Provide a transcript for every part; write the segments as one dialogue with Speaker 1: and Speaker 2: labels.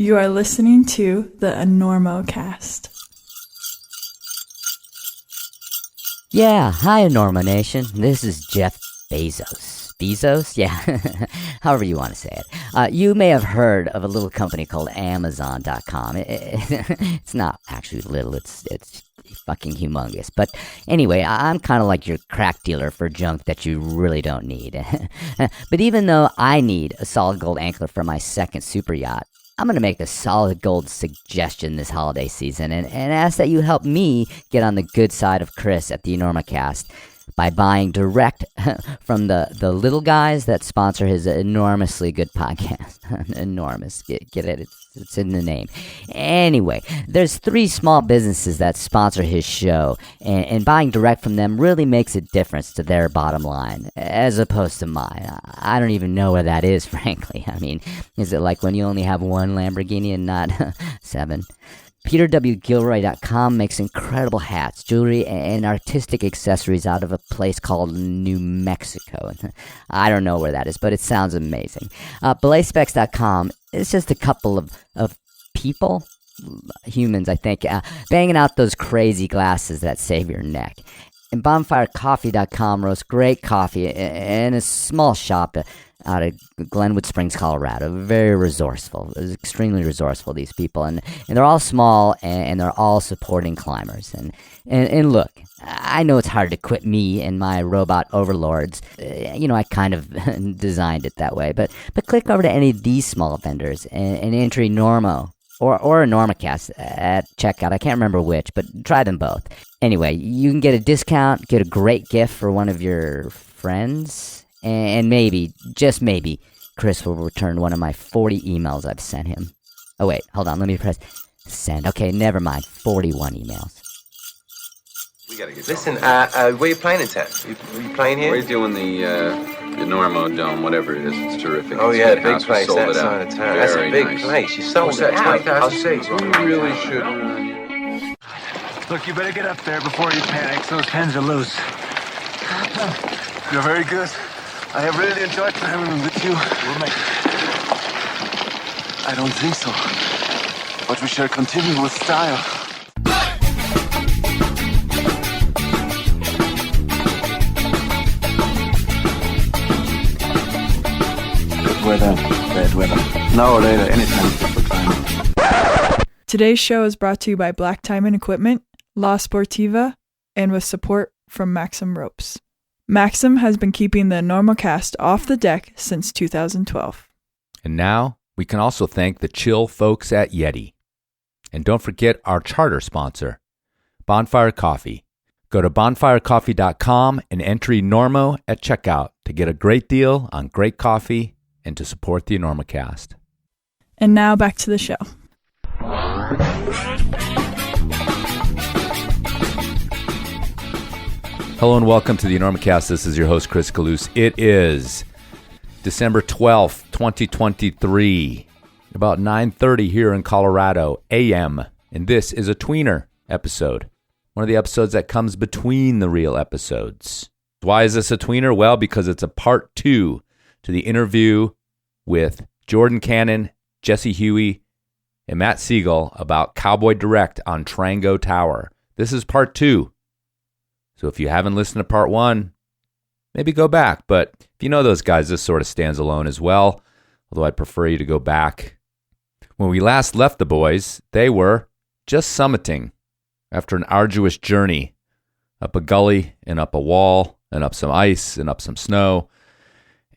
Speaker 1: You are listening to the Enormocast.
Speaker 2: Yeah, hi Enormo Nation. This is Jeff Bezos. Bezos? Yeah, however you want to say it. You may have heard of a little company called Amazon.com. It's not actually little, it's fucking humongous. But anyway, I'm kind of like your crack dealer for junk that you really don't need. But even though I need a solid gold anchor for my second super yacht, I'm going to make a solid gold suggestion this holiday season and ask that you help me get on the good side of Chris at the Enormocast by buying direct from the little guys that sponsor his enormously good podcast. Enormous. Get it? It's in the name. Anyway, there's 3 small businesses that sponsor his show, and buying direct from them really makes a difference to their bottom line, as opposed to mine. I don't even know where that is, frankly. I mean, is it like when you only have one Lamborghini and not 7? PeterWGilroy.com makes incredible hats, jewelry, and artistic accessories out of a place called New Mexico. I don't know where that is, but it sounds amazing. BelaySpecs.com is just a couple of people, humans, I think, banging out those crazy glasses that save your neck. And BonfireCoffee.com roasts great coffee in a small shop out of Glenwood Springs, Colorado. Very resourceful, extremely resourceful, these people. And they're all small, and they're all supporting climbers. And look, I know it's hard to quit me and my robot overlords. I kind of designed it that way. But click over to any of these small vendors and enter Enormo or Enormocast at checkout. I can't remember which, but try them both. Anyway, you can get a discount, get a great gift for one of your friends, and maybe, just maybe, Chris will return one of my 40 emails I've sent him. Oh wait, hold on, let me press send. Okay, never mind, 41 emails.
Speaker 3: We gotta get
Speaker 4: Listen, where you playing in town? You playing here?
Speaker 3: We're doing the Enormo Dome, whatever it is. It's terrific.
Speaker 4: Oh,
Speaker 3: It's
Speaker 4: yeah,
Speaker 3: a
Speaker 4: big
Speaker 3: house. We
Speaker 4: place,
Speaker 3: sold
Speaker 4: that
Speaker 3: it out.
Speaker 4: side of town. That's a
Speaker 3: Very
Speaker 4: big
Speaker 3: nice.
Speaker 4: place. You sold it out.
Speaker 3: 20,000
Speaker 4: seats.
Speaker 3: We really should.
Speaker 5: Look, you better get up there before you panic. Those pens are loose. You're very good. I have really enjoyed climbing with you. We'll make it. I don't think so. But we shall continue with style. Good weather, bad weather. Now or later, anytime for climbing.
Speaker 1: Today's show is brought to you by Black Diamond Equipment, La Sportiva, and with support from Maxim Ropes. Maxim has been keeping the Enormocast off the deck since 2012.
Speaker 6: And now we can also thank the chill folks at Yeti. And don't forget our charter sponsor, Bonfire Coffee. Go to bonfirecoffee.com and enter Enormo at checkout to get a great deal on great coffee and to support the Enormocast.
Speaker 1: And now back to the show.
Speaker 6: Hello and welcome to the Enormocast. This is your host, Chris Kalous. It is December 12th, 2023, about 9:30 here in Colorado, a.m., and this is a Tweener episode, one of the episodes that comes between the real episodes. Why is this a Tweener? Well, because it's a part 2 to the interview with Jordan Cannon, Jesse Huey, and Matt Siegel about Cowboy Direct on Trango Tower. This is part 2. So if you haven't listened to part 1, maybe go back. But if you know those guys, this sort of stands alone as well, although I'd prefer you to go back. When we last left the boys, they were just summiting after an arduous journey up a gully and up a wall and up some ice and up some snow.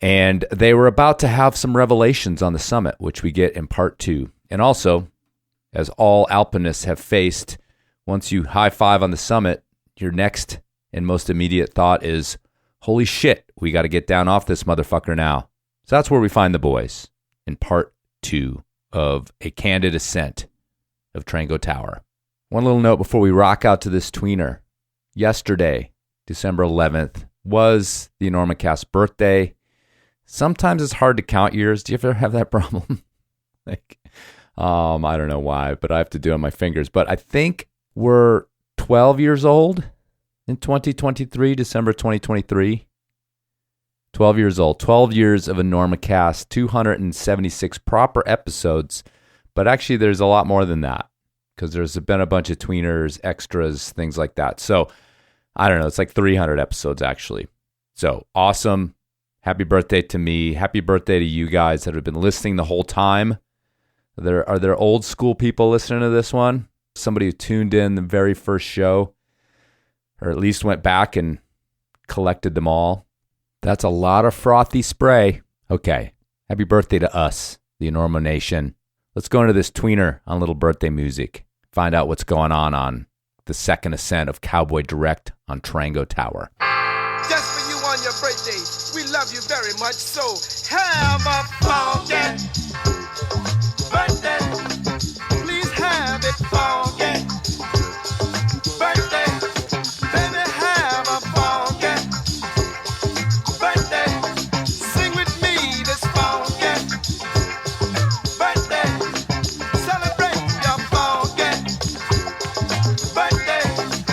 Speaker 6: And they were about to have some revelations on the summit, which we get in part 2. And also, as all alpinists have faced, once you high five on the summit, your next and most immediate thought is, holy shit, we got to get down off this motherfucker now. So that's where we find the boys in part 2 of a Candid Ascent of Trango Tower. One little note before we rock out to this Tweener. Yesterday, December 11th, was the Enormocast birthday. Sometimes it's hard to count years. Do you ever have that problem? I don't know why, but I have to do it on my fingers. But I think we're 12 years old in 2023, December 2023. 12 years old. 12 years of Enormocast, 276 proper episodes But actually, there's a lot more than that because there's been a bunch of tweeners, extras, things like that. So I don't know. It's like 300 episodes, actually. So awesome. Happy birthday to me. Happy birthday to you guys that have been listening the whole time. Are there old school people listening to this one? Somebody who tuned in the very first show, or at least went back and collected them all. That's a lot of frothy spray. Okay. Happy birthday to us, the Enormo Nation. Let's go into this tweener on little birthday music. Find out what's going on the second ascent of Cowboy Direct on Trango Tower.
Speaker 7: Just for you on your birthday, we love you very much. So have a funky birthday. Please have it funky birthday. Baby, have a funky birthday. Sing with me this funky birthday. Celebrate your funky birthday.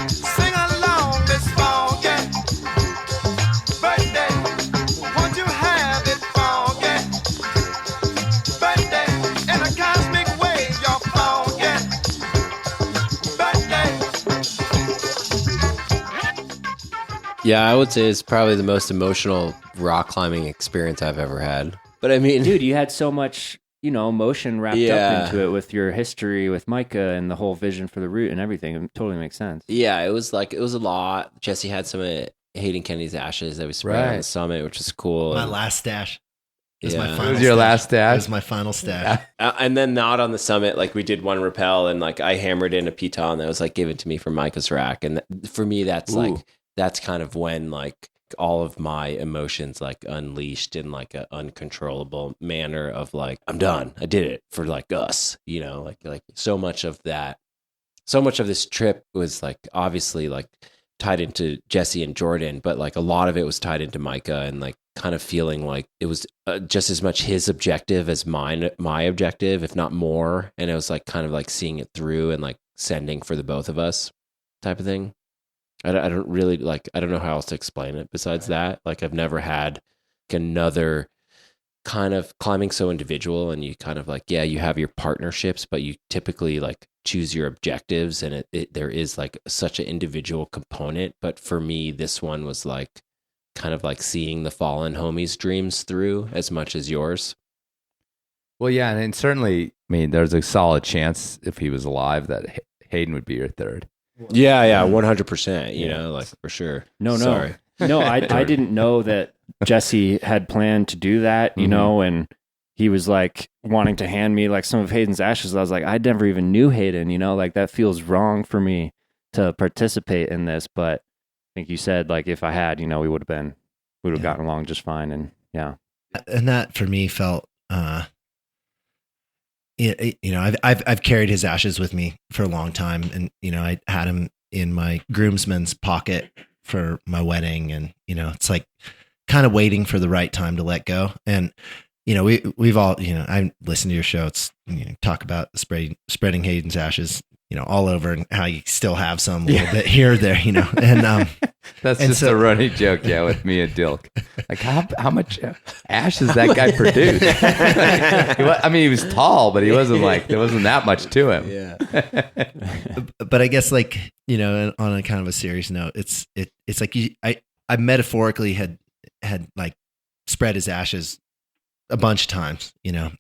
Speaker 7: Sing along this funky birthday. Won't you have it funky birthday? In a cosmic way, your funky birthday.
Speaker 8: Yeah, I would say it's probably the most emotional rock climbing experience I've ever had. But I mean,
Speaker 9: Dude, you had so much, emotion wrapped up into it with your history with Micah and the whole vision for the route and everything. It totally makes sense.
Speaker 8: yeah, it was a lot. Jesse had some of Hayden Kennedy's ashes that we sprayed on the summit, which was cool.
Speaker 10: My
Speaker 8: And-
Speaker 10: last stash. It was
Speaker 8: Yeah.
Speaker 10: my
Speaker 8: It
Speaker 10: final
Speaker 6: was your last stash?
Speaker 10: It was my final stash.
Speaker 8: And then not on the summit, like we did one rappel and like I hammered in a piton that was like given to me from Micah's rack. And for me, that's that's kind of when like all of my emotions like unleashed in like an uncontrollable manner of like, I'm done. I did it for like us, like so much of this trip was like obviously like tied into Jesse and Jordan, but like a lot of it was tied into Micah and like kind of feeling like it was just as much his objective as my objective, if not more. And it was like kind of like seeing it through and like sending for the both of us type of thing. I don't really like, I don't know how else to explain it besides that. Like I've never had another kind of climbing so individual and you kind of like, yeah, you have your partnerships, but you typically like choose your objectives and there is like such an individual component. But for me, this one was like kind of like seeing the fallen homies' dreams through as much as yours.
Speaker 6: Well, yeah, and certainly, I mean, there's a solid chance if he was alive that Hayden would be your third.
Speaker 8: Yeah, 100%, like for sure.
Speaker 9: No.
Speaker 8: Sorry.
Speaker 9: No, I didn't know that Jesse had planned to do that, and he was like wanting to hand me like some of Hayden's ashes. I was like, I never even knew Hayden, like that feels wrong for me to participate in this. But I think you said like if I had, we would have gotten along just fine. And yeah.
Speaker 10: And that for me felt, I've carried his ashes with me for a long time, and I had him in my groomsman's pocket for my wedding, and it's like kind of waiting for the right time to let go. And we've all I listened to your show. It's talk about spreading Hayden's ashes all over, and how you still have some a little bit here or there, and
Speaker 6: That's just a running joke, with me and Dilk. Like, how much ash does that guy produce? He was tall, but he wasn't like, there wasn't that much to him.
Speaker 10: Yeah. But I guess like, on a kind of a serious note, it's like I metaphorically had like spread his ashes a bunch of times,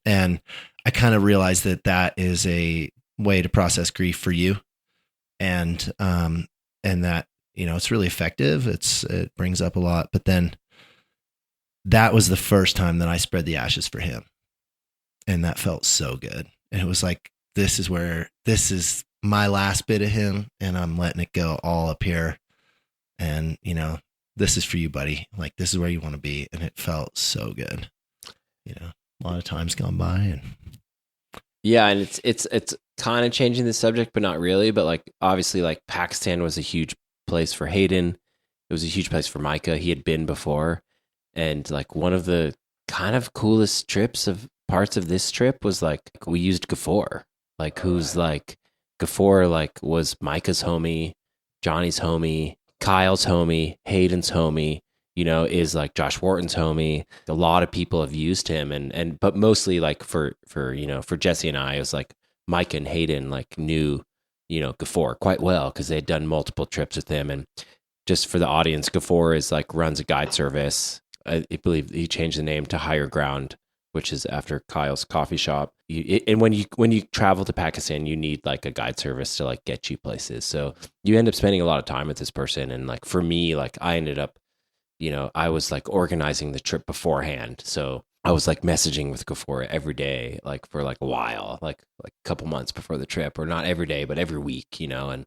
Speaker 10: and I kind of realized that is a way to process grief for you. And that, it's really effective. It brings up a lot, but then that was the first time that I spread the ashes for him. And that felt so good. And it was like, this is my last bit of him, and I'm letting it go all up here. And, this is for you, buddy. Like, this is where you want to be. And it felt so good. A lot of time's gone by, and
Speaker 8: yeah, and it's kind of changing the subject, but not really. But like obviously, like Pakistan was a huge place for Hayden. It was a huge place for Micah. He had been before, and like one of the kind of coolest parts of this trip was like we used Gafford, like who's like Gafford like was Micah's homie, Johnny's homie, Kyle's homie, Hayden's homie. Is like Josh Wharton's homie. A lot of people have used him, but mostly like for Jesse and I, it was like Mike and Hayden like knew, Gafor quite well because they had done multiple trips with him. And just for the audience, Gafor is like runs a guide service. I believe he changed the name to Higher Ground, which is after Kyle's coffee shop. And when you travel to Pakistan, you need like a guide service to like get you places. So you end up spending a lot of time with this person. And like for me, like I ended up, I was like organizing the trip beforehand. So I was like messaging with Gafor every day, like for like a while, like a couple months before the trip, or not every day, but every week, and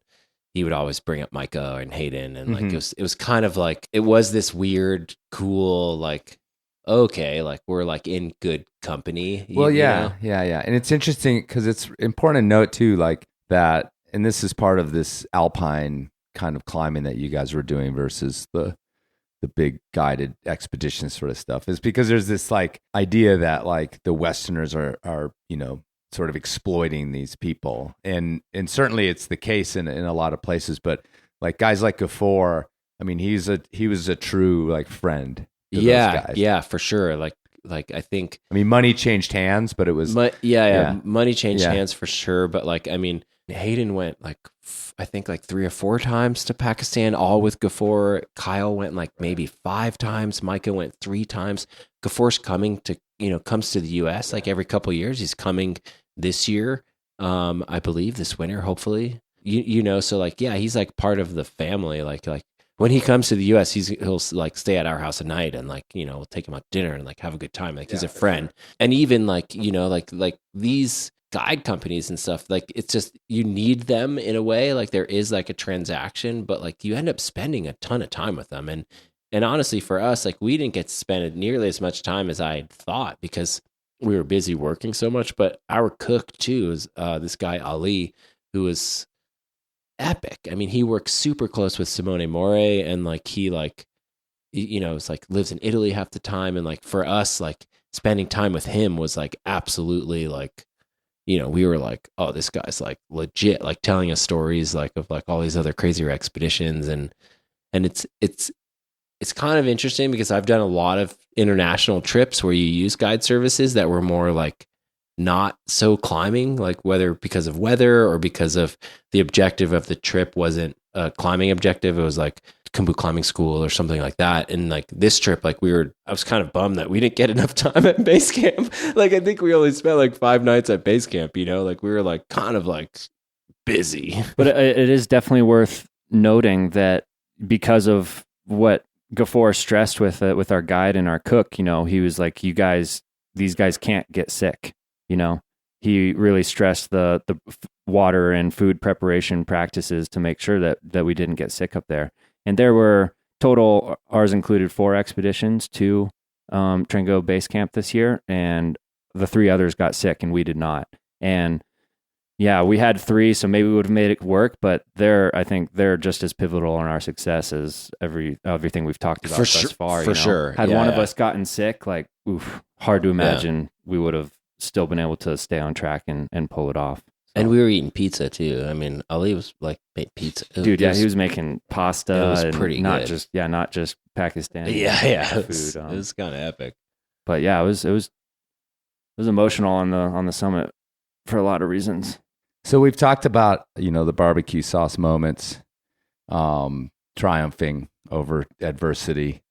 Speaker 8: he would always bring up Micah and Hayden. And like, it was kind of like, it was this weird, cool, like, okay, like we're like in good company.
Speaker 6: Yeah. And it's interesting because it's important to note too, like that, and this is part of this alpine kind of climbing that you guys were doing versus the big guided expedition sort of stuff, is because there's this like idea that like the Westerners are sort of exploiting these people, and certainly it's the case in a lot of places, but like guys like Gafor, I mean, he was a true like friend.
Speaker 8: Yeah, for sure. Like I think,
Speaker 6: I mean, money changed hands, but it was
Speaker 8: money changed hands for sure. But like, I mean, Hayden went like I think like 3 or 4 times to Pakistan, all with Gafor. Kyle went like maybe 5 times. Micah went 3 times. Gafor's coming to comes to the U.S. like every couple of years. He's coming this year, I believe this winter, hopefully. So like he's like part of the family. Like when he comes to the U.S., he'll like stay at our house at night, and like we'll take him out to dinner and like have a good time. Like he's a friend, and even like like these guide companies and stuff, like it's just you need them in a way. Like there is like a transaction, but like you end up spending a ton of time with them, and honestly for us, like we didn't get to spend nearly as much time as I had thought because we were busy working so much. But our cook too is this guy Ali, who was epic. I mean, he works super close with Simone More, and like he like it's like lives in Italy half the time, and like for us, like spending time with him was like absolutely like we were like, oh, this guy's like legit, like telling us stories like of like all these other crazier expeditions, and it's kind of interesting because I've done a lot of international trips where you use guide services that were more like not so climbing, like whether because of weather or because of the objective of the trip wasn't a climbing objective. It was like Kumbu climbing school or something like that. And like this trip, like I was kind of bummed that we didn't get enough time at base camp. Like I think we only spent like 5 nights at base camp, like we were like kind of like busy.
Speaker 9: But it is definitely worth noting that because of what Gafor stressed with our guide and our cook, he was like, these guys can't get sick. He really stressed the water and food preparation practices to make sure that we didn't get sick up there. And there were total, ours included 4 expeditions to Trango Base Camp this year, and the 3 others got sick and we did not. And yeah, we had 3, so maybe we would have made it work, but I think they're just as pivotal in our success as everything we've talked about thus far.
Speaker 8: For sure.
Speaker 9: Had one of us gotten sick, like, hard to imagine we would have still been able to stay on track and pull it off. So.
Speaker 8: And we were eating pizza too. I mean, Ali was like made pizza.
Speaker 9: Dude, he was making pasta.
Speaker 8: It was pretty
Speaker 9: not
Speaker 8: good.
Speaker 9: Not just Pakistan.
Speaker 8: Yeah.
Speaker 9: Food.
Speaker 8: It was kind of epic.
Speaker 9: But yeah, it was emotional on the summit for a lot of reasons.
Speaker 6: So we've talked about, the barbecue sauce moments, triumphing over adversity,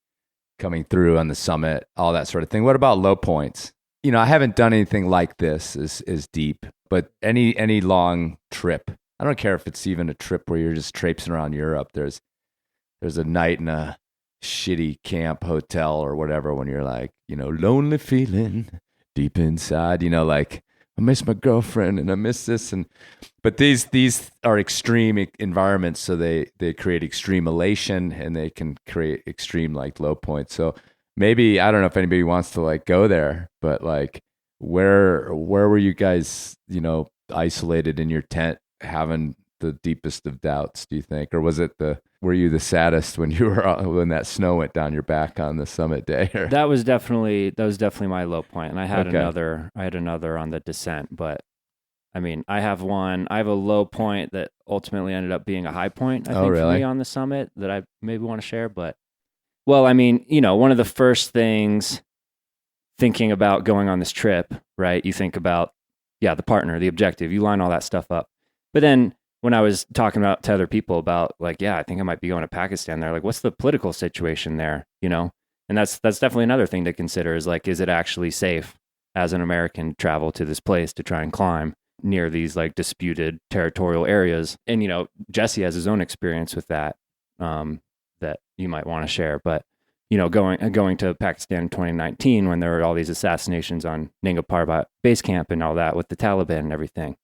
Speaker 6: coming through on the summit, all that sort of thing. What about low points? I haven't done anything like this is deep, but any long trip, I don't care if it's even a trip where you're just traipsing around Europe. There's a night in a shitty camp hotel or whatever when you're like, lonely feeling deep inside, like I miss my girlfriend and I miss this. But these are extreme environments. So they create extreme elation and they can create extreme like low points. So maybe, I don't know if anybody wants to like go there, but like where were you guys, isolated in your tent having the deepest of doubts, do you think? Or were you the saddest when that snow went down your back on the summit day?
Speaker 9: That was definitely my low point. And I had another on the descent, but I mean, I have a low point that ultimately ended up being a high point, I think, for me on the summit that I maybe want to share, but well, I mean, one of the first things thinking about going on this trip, right? You think about, the partner, the objective. You line all that stuff up. But then when I was talking to other people about like, I think I might be going to Pakistan, they're like, what's the political situation there? You know? And that's definitely another thing to consider is like, is it actually safe as an American to travel to this place to try and climb near these like disputed territorial areas? And, you know, Jesse has his own experience with that, that you might want to share. But, you know, going to Pakistan in 2019 when there were all these assassinations on Nanga Parbat base camp and all that with the Taliban and everything,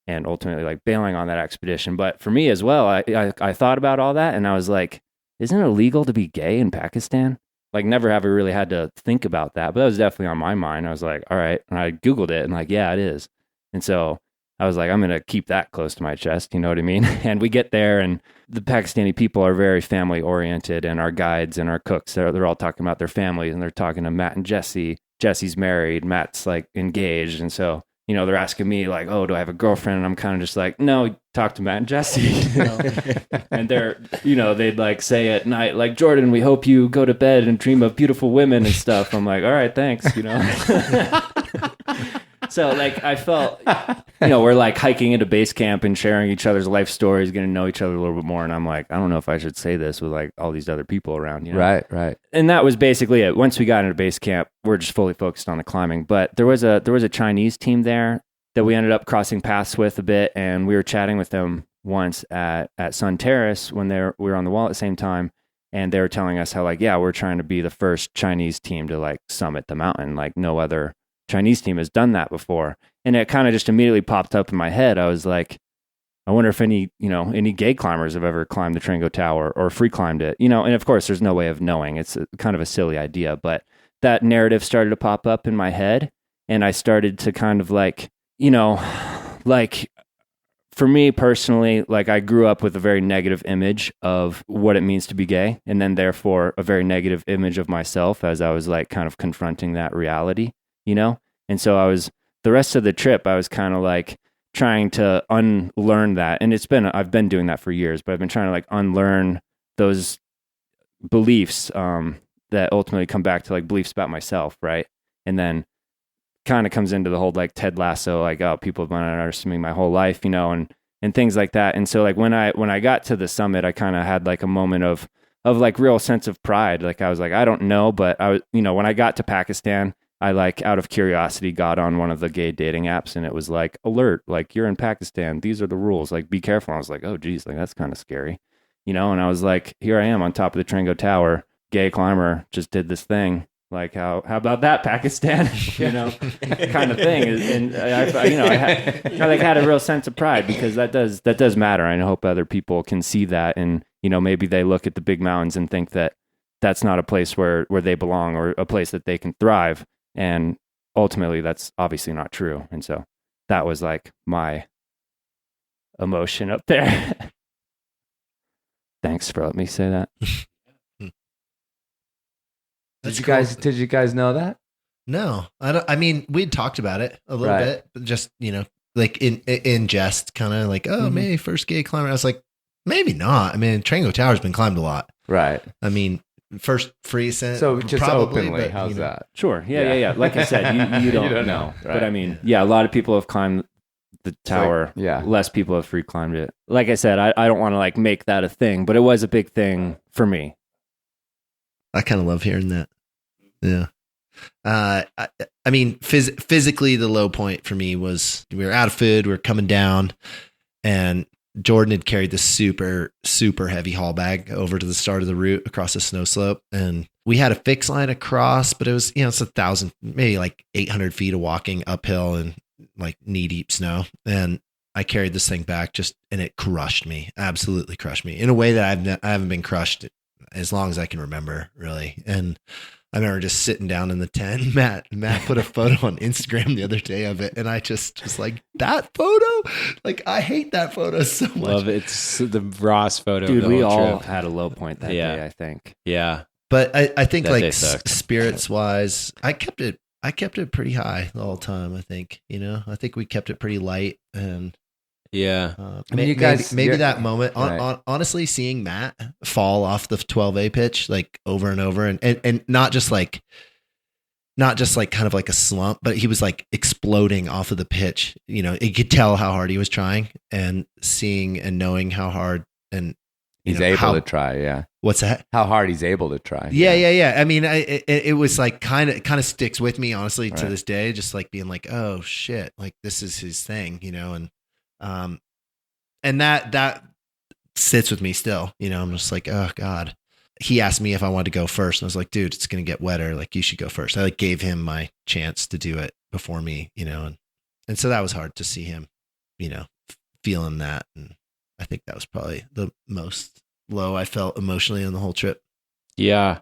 Speaker 9: and ultimately like bailing on that expedition. But for me as well, I thought about all that and I was like, isn't it illegal to be gay in Pakistan? Like never have I really had to think about that, but that was definitely on my mind. I was like, all right. And I Googled it and like, yeah, it is. And so I was like, I'm going to keep that close to my chest. You know what I mean? And we get there and the Pakistani people are very family oriented, and our guides and our cooks, they're all talking about their families, and they're talking to Matt and Jesse. Jesse's married, Matt's like engaged. And so, you know, they're asking me like, oh, do I have a girlfriend? And I'm kind of just like, no, talk to Matt and Jesse. You know? And they're, you know, they'd like say at night, like, Jordan, we hope you go to bed and dream of beautiful women and stuff. I'm like, all right, thanks, you know. So like I felt, you know, we're like hiking into base camp and sharing each other's life stories, getting to know each other a little bit more. And I'm like, I don't know if I should say this with like all these other people around, you know?
Speaker 6: Right.
Speaker 9: And that was basically it. Once we got into base camp, we're just fully focused on the climbing. But there was a Chinese team there that we ended up crossing paths with a bit, and we were chatting with them once at Sun Terrace when we were on the wall at the same time, and they were telling us how like, we're trying to be the first Chinese team to like summit the mountain. Like no other Chinese team has done that before. And it kind of just immediately popped up in my head. I was like, I wonder if any gay climbers have ever climbed the Trango Tower or free climbed it, you know? And of course there's no way of knowing. It's kind of a silly idea, but that narrative started to pop up in my head, and I started to kind of like, you know, like for me personally, like I grew up with a very negative image of what it means to be gay, and then therefore a very negative image of myself as I was like kind of confronting that reality, you know? And so the rest of the trip, I was kind of like trying to unlearn that. And I've been doing that for years, but I've been trying to like unlearn those beliefs that ultimately come back to like beliefs about myself, right? And then kind of comes into the whole like Ted Lasso, like, oh, people have been underestimating my whole life, you know, and things like that. And so like when I got to the summit, I kind of had like a moment of like real sense of pride. Like I was like, I don't know, but I was, you know, when I got to Pakistan, I like out of curiosity got on one of the gay dating apps, and it was like, alert, like you're in Pakistan, these are the rules, like be careful. I was like, oh geez, like that's kind of scary, you know? And I was like, here I am on top of the Trango Tower, gay climber, just did this thing. Like how about that, Pakistan? You know, kind of thing. And I had a real sense of pride, because that does matter. I hope other people can see that, and you know, maybe they look at the big mountains and think that that's not a place where they belong, or a place that they can thrive. And ultimately, that's obviously not true. And so that was like my emotion up there. Thanks for letting me say that.
Speaker 6: Did you guys know that?
Speaker 10: No, I don't. I mean, we'd talked about it a little bit, but just, you know, like in jest, kind of like, oh, maybe first gay climber. I was like, maybe not. I mean, Trango Tower's been climbed a lot,
Speaker 6: right?
Speaker 10: I mean, first free ascent.
Speaker 6: So just
Speaker 10: probably,
Speaker 6: openly,
Speaker 10: but,
Speaker 6: how's
Speaker 10: you know.
Speaker 6: that?
Speaker 9: Sure, yeah. Like I said, you don't know,
Speaker 6: right?
Speaker 9: But I mean, a lot of people have climbed the tower.
Speaker 6: Like,
Speaker 9: less people have free climbed it. Like I said, I don't want to like make that a thing, but it was a big thing for me.
Speaker 10: I kind of love hearing that. Yeah. I mean, physically, the low point for me was we were out of food. We were coming down, and Jordan had carried this super, super heavy haul bag over to the start of the route across the snow slope. And we had a fixed line across, but it was, you know, it's 1,000, maybe like 800 feet of walking uphill and like knee deep snow. And I carried this thing back and it crushed me, absolutely crushed me in a way that I haven't been crushed as long as I can remember, really. And I remember just sitting down in the tent. Matt put a photo on Instagram the other day of it, and I just was like, that photo? Like, I hate that photo so much.
Speaker 8: Love it. It's the Ross photo.
Speaker 9: Dude, we all
Speaker 8: trip.
Speaker 9: had a low point that day, I think.
Speaker 8: Yeah.
Speaker 10: But I think
Speaker 8: that
Speaker 10: like spirits wise, I kept it pretty high the whole time. I think, you know, I think we kept it pretty light, and
Speaker 8: yeah.
Speaker 6: I mean, you guys,
Speaker 10: maybe that moment, honestly, seeing Matt fall off the 12A pitch like over and over, and not just like not just like kind of like a slump, but he was like exploding off of the pitch. You know, you could tell how hard he was trying, and seeing and knowing how hard and
Speaker 6: he's able to try. Yeah.
Speaker 10: What's that?
Speaker 6: How hard he's able to try.
Speaker 10: Yeah. I mean, it was like kind of sticks with me, honestly, to this day, just like being like, oh shit, like this is his thing, you know? And that sits with me still, you know. I'm just like, oh God. He asked me if I wanted to go first, and I was like, dude, it's going to get wetter. Like, you should go first. I like gave him my chance to do it before me, you know? And so that was hard to see him, you know, feeling that. And I think that was probably the most low I felt emotionally on the whole trip.
Speaker 8: Yeah,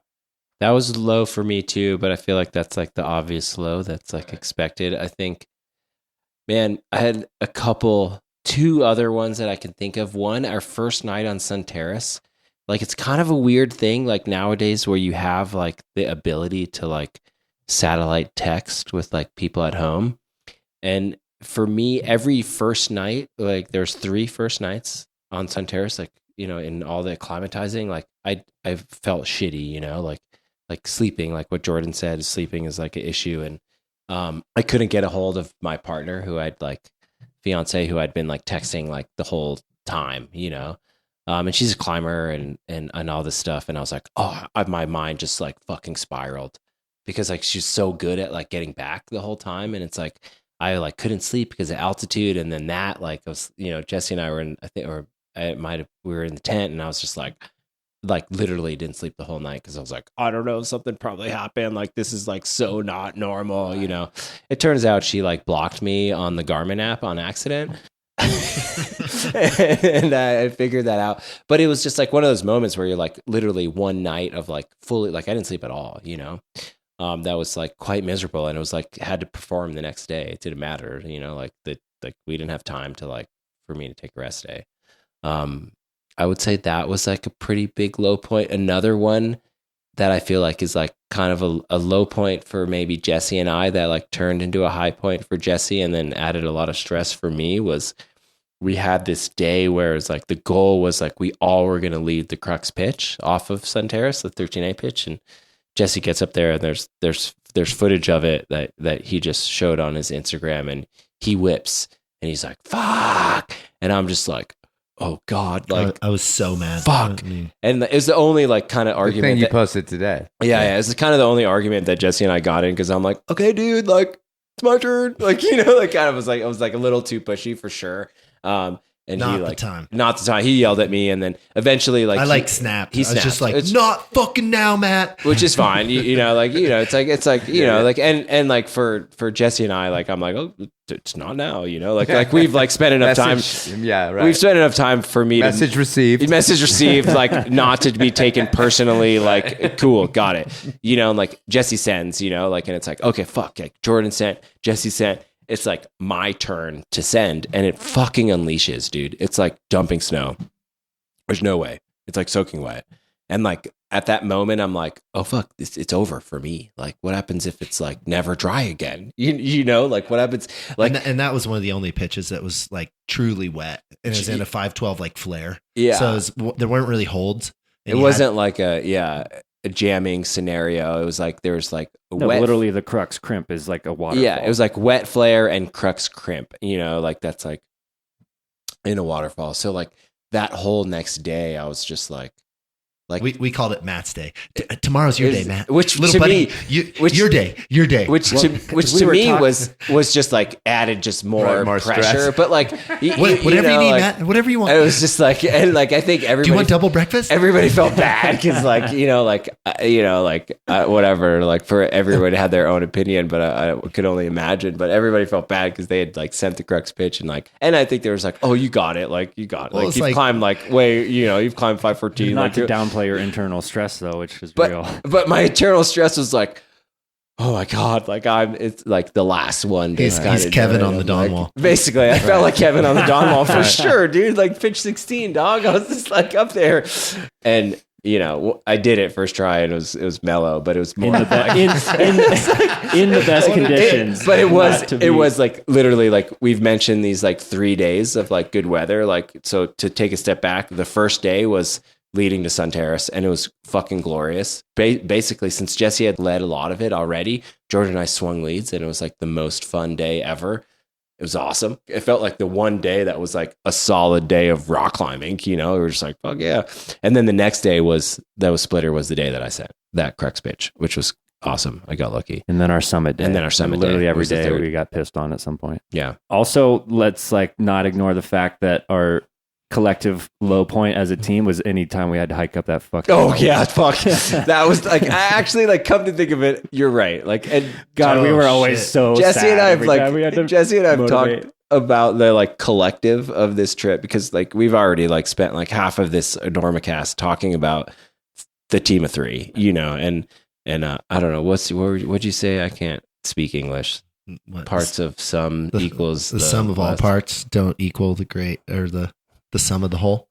Speaker 8: that was low for me too, but I feel like that's like the obvious low that's like expected. I think, man, I had two other ones that I can think of. One, our first night on Sun Terrace. Like, it's kind of a weird thing, like nowadays, where you have like the ability to like satellite text with like people at home. And for me, every first night, like there's 3 first nights on Sun Terrace, like, you know, in all the acclimatizing, like I felt shitty, you know, like sleeping, like what Jordan said, sleeping is like an issue. And I couldn't get a hold of my partner, who I'd like fiance, who I'd been like texting like the whole time, you know. And she's a climber and all this stuff. And I was like, my mind just like fucking spiraled, because like she's so good at like getting back the whole time. And it's like, I like couldn't sleep because of altitude. And then that, like, I was, you know, Jesse and I were in, I think, or we were in the tent, and I was just like literally didn't sleep the whole night, because I was like, I don't know, something probably happened. Like, this is like so not normal, you know. It turns out she like blocked me on the Garmin app on accident. And I figured that out. But it was just like one of those moments where you're like literally one night of like fully, like I didn't sleep at all, you know. That was like quite miserable, and it was like had to perform the next day. It didn't matter, you know, like we didn't have time to like for me to take a rest day. I would say that was like a pretty big low point. Another one that I feel like is like kind of a low point for maybe Jesse and I, that like turned into a high point for Jesse and then added a lot of stress for me, was we had this day where it's like the goal was like we all were going to lead the crux pitch off of Sun Terrace, the 13A pitch, and Jesse gets up there, and there's footage of it that he just showed on his Instagram, and he whips and he's like, fuck. And I'm just like, oh God, like
Speaker 10: I was so mad.
Speaker 8: Fuck. And it was the only like kind of argument
Speaker 6: thing you posted today.
Speaker 8: Yeah. It's kind of the only argument that Jesse and I got in, because I'm like, okay, dude, like it's my turn. Like, you know, like kind of was like, I was like a little too pushy for sure. And
Speaker 10: not
Speaker 8: he like
Speaker 10: not
Speaker 8: the time. He yelled at me, and then eventually like
Speaker 10: I snapped.
Speaker 8: He snapped.
Speaker 10: I was just like, not fucking now, Matt.
Speaker 8: Which is fine. you know, like, you know, it's like, you know, like, and like for Jesse and I, like, I'm like, oh, it's not now, you know, like we've like spent enough time.
Speaker 6: Yeah, right.
Speaker 8: We've spent enough time for me
Speaker 6: Message received,
Speaker 8: like not to be taken personally, like, cool, got it. You know, and like Jesse sends, you know, like, and it's like, okay, fuck, like Jordan sent, Jesse sent. It's like my turn to send, and it fucking unleashes, dude. It's like dumping snow. There's no way. It's like soaking wet. And like at that moment, I'm like, oh fuck, it's over for me. Like, what happens if it's like never dry again? You know, like what happens? Like,
Speaker 10: and that was one of the only pitches that was like truly wet, and it was in a 512 like flare.
Speaker 8: Yeah.
Speaker 10: So there weren't really holds.
Speaker 8: It wasn't like a jamming scenario. It was like there's like wet.
Speaker 9: Literally the crux crimp is like a waterfall.
Speaker 8: Yeah, it was like wet flare and crux crimp. You know, like that's like in a waterfall. So like that whole next day, I was just like
Speaker 10: we called it Matt's day. Tomorrow's your day, Matt.
Speaker 8: Which
Speaker 10: little
Speaker 8: to
Speaker 10: buddy,
Speaker 8: me,
Speaker 10: your day.
Speaker 8: Which to me was just like added just more pressure.
Speaker 6: Stress.
Speaker 8: But like
Speaker 10: whatever you need, like, Matt. Whatever you want.
Speaker 8: It was just like, and like I think everybody.
Speaker 10: Do you want double breakfast?
Speaker 8: Everybody felt bad because like whatever. Like for everybody had their own opinion, but I could only imagine. But everybody felt bad because they had like sent the crux pitch, and I think there was like, oh, you got it. Like you got it.
Speaker 10: Well,
Speaker 8: like you've climbed you've climbed 514.
Speaker 9: Not to downplay your internal stress though, which is real.
Speaker 8: But my internal stress was like, oh my God, like it's like the last one.
Speaker 10: He's Kevin on the Dawn Wall.
Speaker 8: Basically, I felt like Kevin on the Dawn Wall for sure, dude. Like pitch 16, dog. I was just like up there, and you know, I did it first try, and it was mellow, but it was more
Speaker 9: in the best conditions.
Speaker 8: But it was like literally like we've mentioned these like 3 days of like good weather. Like, so to take a step back, the first day was leading to Sun Terrace, and it was fucking glorious. Basically, since Jesse had led a lot of it already, Jordan and I swung leads, and it was like the most fun day ever. It was awesome. It felt like the one day that was like a solid day of rock climbing, we were just like, fuck yeah. And then the next day was Splitter was the day that I sent that Crux pitch, which was awesome. I got lucky.
Speaker 9: And then our summit day. Literally every day we got pissed on at some point.
Speaker 8: Yeah.
Speaker 9: Also, let's like not ignore the fact that our collective low point as a team was any time we had to hike up that fucking
Speaker 8: fuck. That was like, I actually like, come to think of it, you're right. Like, and
Speaker 9: God, we were always so
Speaker 8: Jesse
Speaker 9: sad
Speaker 8: and I have
Speaker 9: every time we had to motivate.
Speaker 8: talked about the like collective of this trip, because like we've already like spent like half of this Enormocast talking about the team of three, and I don't know what'd you say? I can't speak English. Parts of sum equals
Speaker 10: the sum of all parts don't equal the great or the sum of the whole.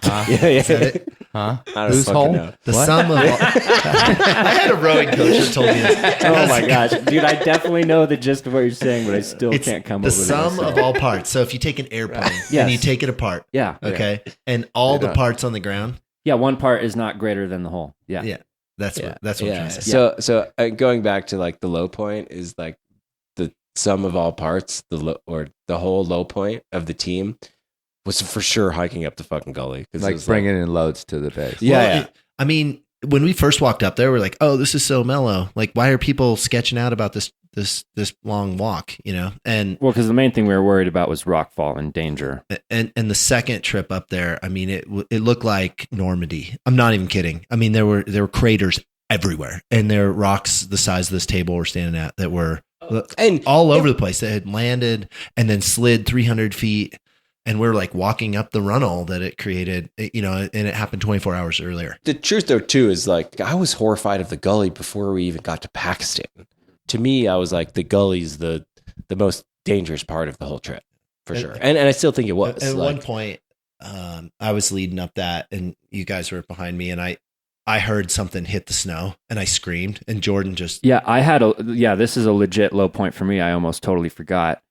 Speaker 8: Yeah.
Speaker 10: Is that it?
Speaker 8: Huh?
Speaker 6: Whose whole?
Speaker 10: The sum of all. I had a rowing coach who told me this.
Speaker 9: Oh my gosh, dude! I definitely know the gist of what you're saying, but I still can't come up with
Speaker 10: the sum of all parts. So if you take an airplane and you take it apart, okay, and all the parts on the ground,
Speaker 9: one part is not greater than the whole. Yeah.
Speaker 10: That's what I'm trying to say.
Speaker 8: So going back to like the low point is like the sum of all parts, or the whole low point of the team was for sure hiking up the fucking gully.
Speaker 6: Like bringing in loads to the base.
Speaker 10: I mean, when we first walked up there, we're like, oh, this is so mellow. Like, why are people sketching out about this long walk, And
Speaker 9: well, because the main thing we were worried about was rockfall and danger.
Speaker 10: And the second trip up there, I mean, it looked like Normandy. I'm not even kidding. I mean, there were craters everywhere, and there were rocks the size of this table we're standing at that were all over the place that had landed and then slid 300 feet. And we're like walking up the runnel that it created, and it happened 24 hours earlier.
Speaker 8: The truth though too is like I was horrified of the gully before we even got to Pakistan. To me, I was like the gully's the most dangerous part of the whole trip for sure, and I still think it was.
Speaker 10: At one point, I was leading up that, and you guys were behind me, and I heard something hit the snow, and I screamed, and Jordan just
Speaker 9: this is a legit low point for me. I almost totally forgot.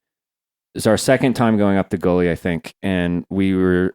Speaker 9: It's our second time going up the gully, I think, and we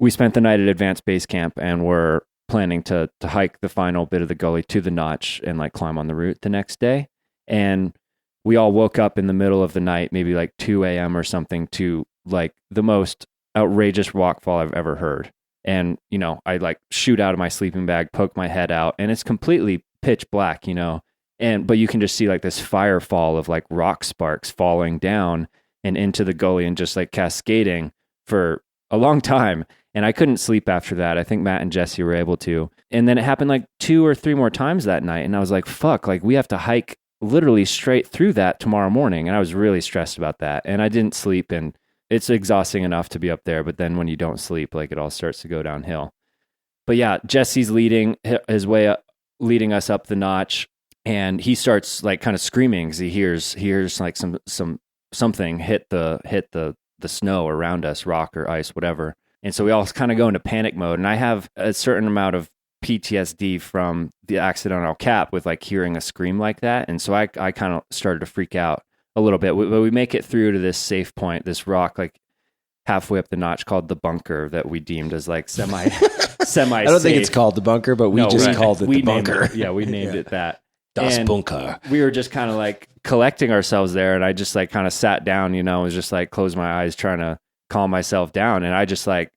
Speaker 9: spent the night at Advanced Base Camp, and we're planning to hike the final bit of the gully to the notch and like climb on the route the next day. And we all woke up in the middle of the night, maybe like 2 a.m. or something, to like the most outrageous rockfall I've ever heard. And I like shoot out of my sleeping bag, poke my head out, and it's completely pitch black, but you can just see like this firefall of like rock sparks falling down and into the gully and just like cascading for a long time. And I couldn't sleep after that. I think Matt and Jesse were able to. And then it happened like 2 or 3 more times that night. And I was like, fuck, like we have to hike literally straight through that tomorrow morning. And I was really stressed about that. And I didn't sleep, and it's exhausting enough to be up there. But then when you don't sleep, like it all starts to go downhill. But yeah, Jesse's leading his way up, leading us up the notch. And he starts like kind of screaming because he hears like something hit the snow around us, rock or ice, whatever. And so we all kind of go into panic mode. And I have a certain amount of PTSD from the accidental cap with like hearing a scream like that. And so I kind of started to freak out a little bit. But we make it through to this safe point, this rock like halfway up the notch called the bunker that we deemed as like semi
Speaker 8: I don't think it's called the bunker, but we called it the bunker.
Speaker 9: We named it that.
Speaker 8: Das Bunker.
Speaker 9: We were just kind of like collecting ourselves there, and I just like kind of sat down, was just like closed my eyes trying to calm myself down, and I just like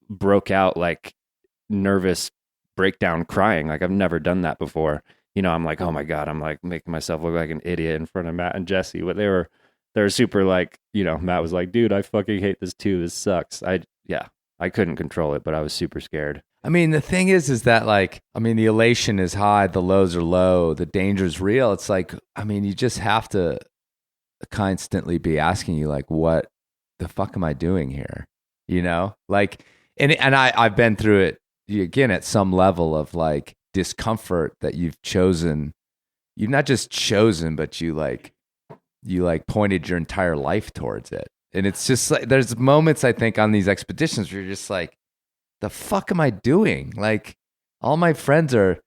Speaker 9: broke out like nervous breakdown crying. Like I've never done that before. I'm like, oh my God, I'm like making myself look like an idiot in front of Matt and Jesse, but they were super like, Matt was like, dude, I fucking hate this too. This sucks. I couldn't control it, but I was super scared.
Speaker 6: I mean, the thing is that like, I mean, the elation is high, the lows are low, the danger is real. It's like, I mean, you just have to constantly be asking you like, what the fuck am I doing here? Like, and I've been through it again at some level of like discomfort that you've not just chosen, but you pointed your entire life towards it. And it's just like, there's moments I think on these expeditions where you're just like, the fuck am I doing? Like all my friends they're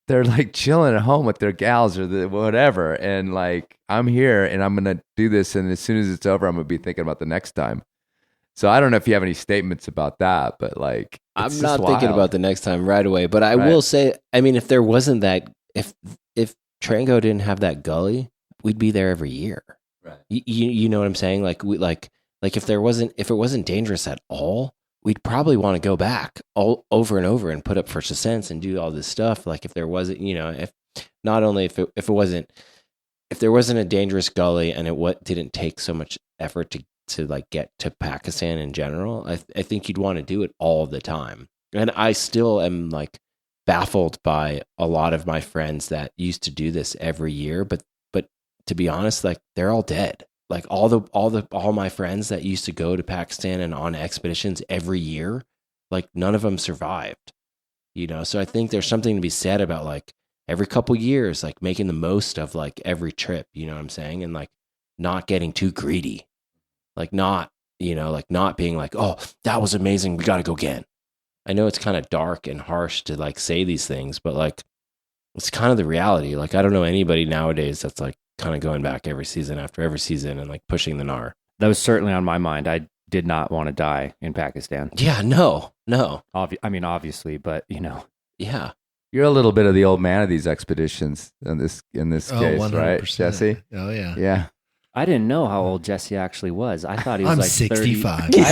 Speaker 6: like chilling at home with their gals or whatever. And like, I'm here and I'm going to do this. And as soon as it's over, I'm going to be thinking about the next time. So I don't know if you have any statements about that, but like,
Speaker 8: I'm not thinking about the next time right away. But I will say, I mean, if there wasn't that, if Trango didn't have that gully, we'd be there every year. Right. You know what I'm saying? Like if it wasn't dangerous at all, we'd probably want to go back all over and over and put up first ascents and do all this stuff. Like if there wasn't, if there wasn't a dangerous gully and it didn't take so much effort to like get to Pakistan in general, I think you'd want to do it all the time. And I still am like baffled by a lot of my friends that used to do this every year, but to be honest, like they're all dead. Like all my friends that used to go to Pakistan and on expeditions every year, like none of them survived. So I think there's something to be said about like every couple years, like making the most of like every trip, you know what I'm saying? And like not getting too greedy. Like not being like, oh, that was amazing, we got to go again. I know it's kind of dark and harsh to like say these things, but like it's kind of the reality. Like I don't know anybody nowadays that's like kind of going back every season after every season and like pushing the gnar.
Speaker 9: That was certainly on my mind. I did not want to die in Pakistan.
Speaker 8: Yeah, no.
Speaker 9: Obviously, but
Speaker 8: Yeah.
Speaker 6: You're a little bit of the old man of these expeditions in this case,
Speaker 10: 100%.
Speaker 6: right, Jesse?
Speaker 10: Oh yeah.
Speaker 6: Yeah.
Speaker 9: I didn't know how old Jesse actually was. I thought he was
Speaker 10: I'm
Speaker 9: like
Speaker 10: 65.
Speaker 9: 30.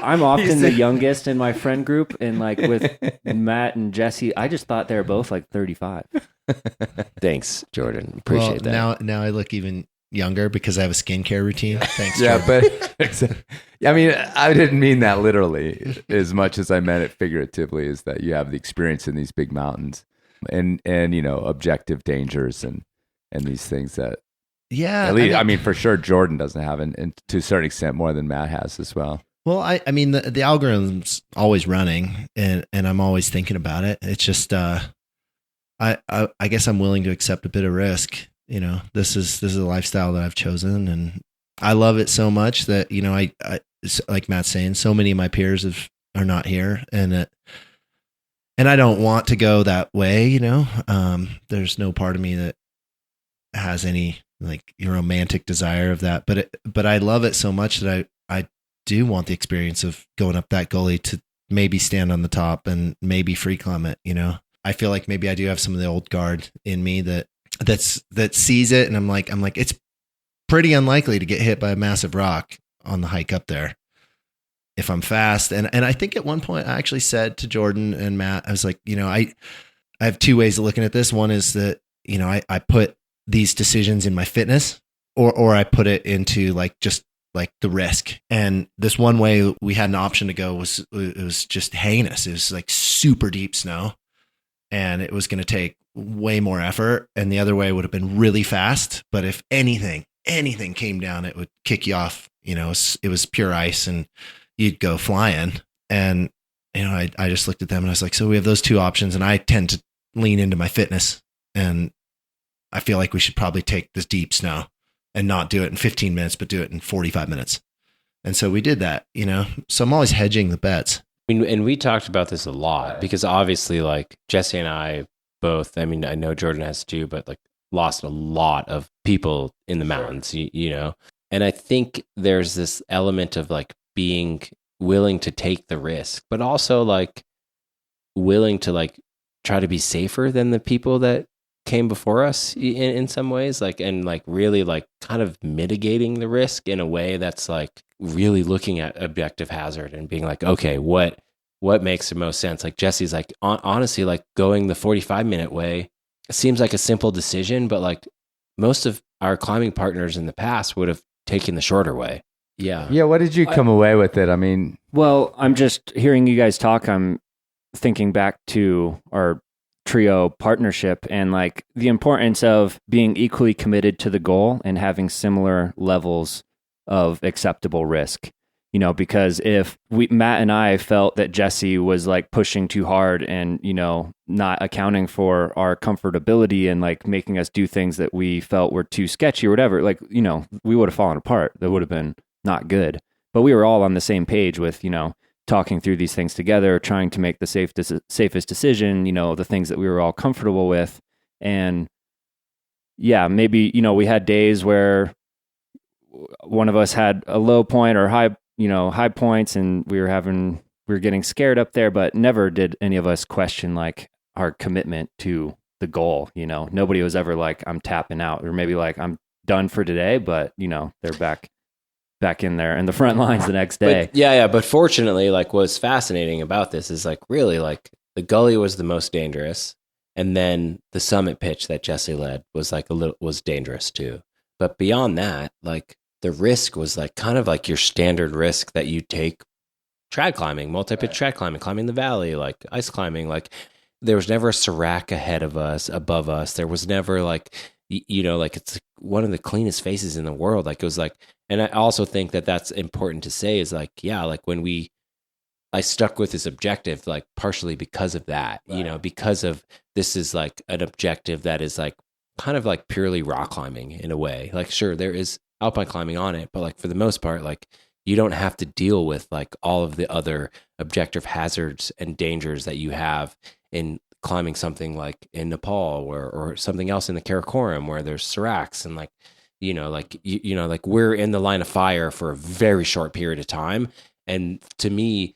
Speaker 9: I'm often the youngest in my friend group, and like with Matt and Jesse, I just thought they were both like 35.
Speaker 8: Thanks, Jordan. Appreciate that.
Speaker 10: Now I look even younger because I have a skincare routine. Thanks,
Speaker 6: yeah,
Speaker 10: Jordan.
Speaker 6: but I mean, I didn't mean that literally as much as I meant it figuratively, is that you have the experience in these big mountains and objective dangers and these things that
Speaker 10: yeah,
Speaker 6: at least, I mean for sure Jordan doesn't have, and to a certain extent more than Matt has as well.
Speaker 10: Well, I mean the algorithm's always running and I'm always thinking about it. It's just I guess I'm willing to accept a bit of risk. This is a lifestyle that I've chosen, and I love it so much that I like Matt's saying, so many of my peers are not here, and I don't want to go that way. There's no part of me that has any like romantic desire of that, but I love it so much that I do want the experience of going up that gully to maybe stand on the top and maybe free climb it. I feel like maybe I do have some of the old guard in me that sees it, and I'm like it's pretty unlikely to get hit by a massive rock on the hike up there if I'm fast. And I think at one point I actually said to Jordan and Matt, I was like, I have two ways of looking at this. One is that I put these decisions in my fitness, or I put it into like just like the risk. And this one way we had an option to go was just heinous. It was like super deep snow, and it was going to take way more effort. And the other way would have been really fast. But if anything came down, it would kick you off. It was pure ice and you'd go flying. And, I just looked at them and I was like, so we have those two options. And I tend to lean into my fitness, and I feel like we should probably take this deep snow and not do it in 15 minutes, but do it in 45 minutes. And so we did that, so I'm always hedging the bets.
Speaker 8: And we talked about this a lot because obviously like Jesse and I both, I mean, I know Jordan has too, but like lost a lot of people in the mountains, and I think there's this element of like being willing to take the risk, but also like willing to like try to be safer than the people that came before us in some ways, like, and like really like kind of mitigating the risk in a way that's like really looking at objective hazard and being like, okay, what makes the most sense? Like Jesse's like, honestly, like going the 45-minute way seems like a simple decision, but like most of our climbing partners in the past would have taken the shorter way. Yeah.
Speaker 6: What did you come away with it? I mean,
Speaker 9: well, I'm just hearing you guys talk. I'm thinking back to our trio partnership and like the importance of being equally committed to the goal and having similar levels of acceptable risk. Because if Matt and I felt that Jesse was like pushing too hard and, not accounting for our comfortability and like making us do things that we felt were too sketchy or whatever, like, we would have fallen apart. That would have been not good. But we were all on the same page with, talking through these things together, trying to make the safest decision, the things that we were all comfortable with. And yeah, maybe, we had days where one of us had a low point or high points, and we were getting scared up there, but never did any of us question like our commitment to the goal. Nobody was ever like, I'm tapping out, or maybe like I'm done for today, but they're back in there in the front lines the next day.
Speaker 8: But fortunately, like what's fascinating about this is like really like the gully was the most dangerous, and then the summit pitch that Jesse led was like was dangerous too. But beyond that, like the risk was like kind of like your standard risk that you take trad climbing, multi-pitch trad climbing the valley, like ice climbing. Like there was never a serac ahead of us, above us. There was never like, like it's one of the cleanest faces in the world. Like it was like, and I also think that that's important to say is like, yeah, like when I stuck with this objective, like partially because of that, because of this is like an objective that is like kind of like purely rock climbing in a way. Like, sure, there is alpine climbing on it, but like for the most part, like you don't have to deal with like all of the other objective hazards and dangers that you have in climbing something like in Nepal or something else in the Karakoram where there's seracs and like, like we're in the line of fire for a very short period of time. And to me,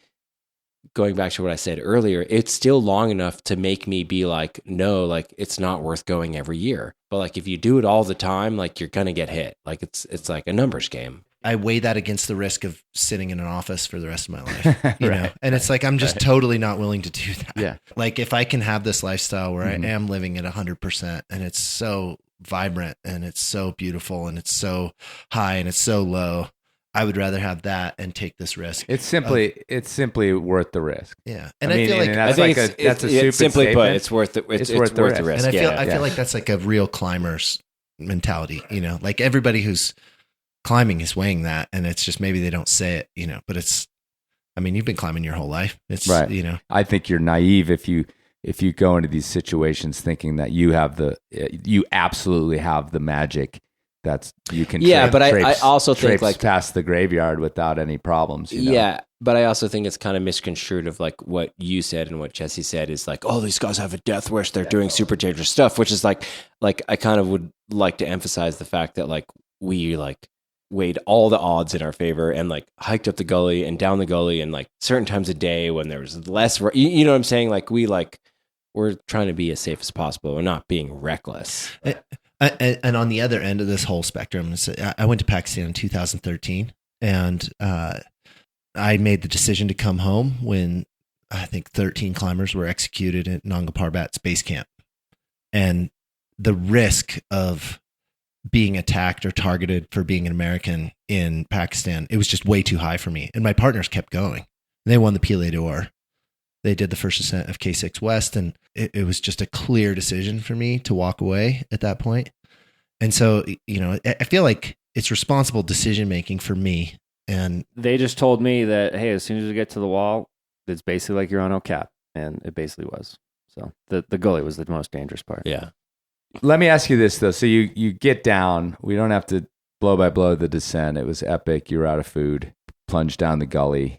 Speaker 8: going back to what I said earlier, it's still long enough to make me be like, no, like it's not worth going every year. But like if you do it all the time, like you're gonna get hit. Like it's like a numbers game.
Speaker 10: I weigh that against the risk of sitting in an office for the rest of my life, you know? And it's like, I'm just totally not willing to do that.
Speaker 6: Yeah.
Speaker 10: Like if I can have this lifestyle where I am living at 100% and it's so vibrant and it's so beautiful and it's so high and it's so low, I would rather have that and take this risk.
Speaker 6: It's simply worth the risk.
Speaker 10: Yeah.
Speaker 6: And
Speaker 10: I feel like
Speaker 6: that's like that's a stupid
Speaker 8: simply
Speaker 6: statement.
Speaker 8: put, it's worth the risk.
Speaker 10: And I feel like that's like a real climber's mentality, like everybody who's climbing is weighing that, and it's just maybe they don't say it, but it's, I mean, you've been climbing your whole life. It's right.
Speaker 6: I think you're naive if you go into these situations thinking that you absolutely have the magic that's you can.
Speaker 8: Yeah, but I also think like
Speaker 6: past the graveyard without any problems.
Speaker 8: Yeah, but I also think it's kind of misconstrued of like what you said and what Jesse said is like, oh, these guys have a death wish. They're doing super dangerous stuff, which is like I kind of would like to emphasize the fact that like we like weighed all the odds in our favor and like hiked up the gully and down the gully and like certain times a day when there was less, you know what I'm saying? Like we're trying to be as safe as possible. We're not being reckless.
Speaker 10: And on the other end of this whole spectrum, I went to Pakistan in 2013 and I made the decision to come home when I think 13 climbers were executed at Nanga Parbat's base camp. And the risk of being attacked or targeted for being an American in Pakistan, it was just way too high for me. And my partners kept going. They won the Pile d'Or. They did the first ascent of K6 West, and it was just a clear decision for me to walk away at that point. And so, I feel like it's responsible decision-making for me. And
Speaker 9: they just told me that, hey, as soon as you get to the wall, it's basically like you're on Cap. And it basically was. So the gully was the most dangerous part.
Speaker 8: Yeah.
Speaker 6: Let me ask you this, though. So you get down. We don't have to blow by blow the descent. It was epic. You were out of food. Plunge down the gully.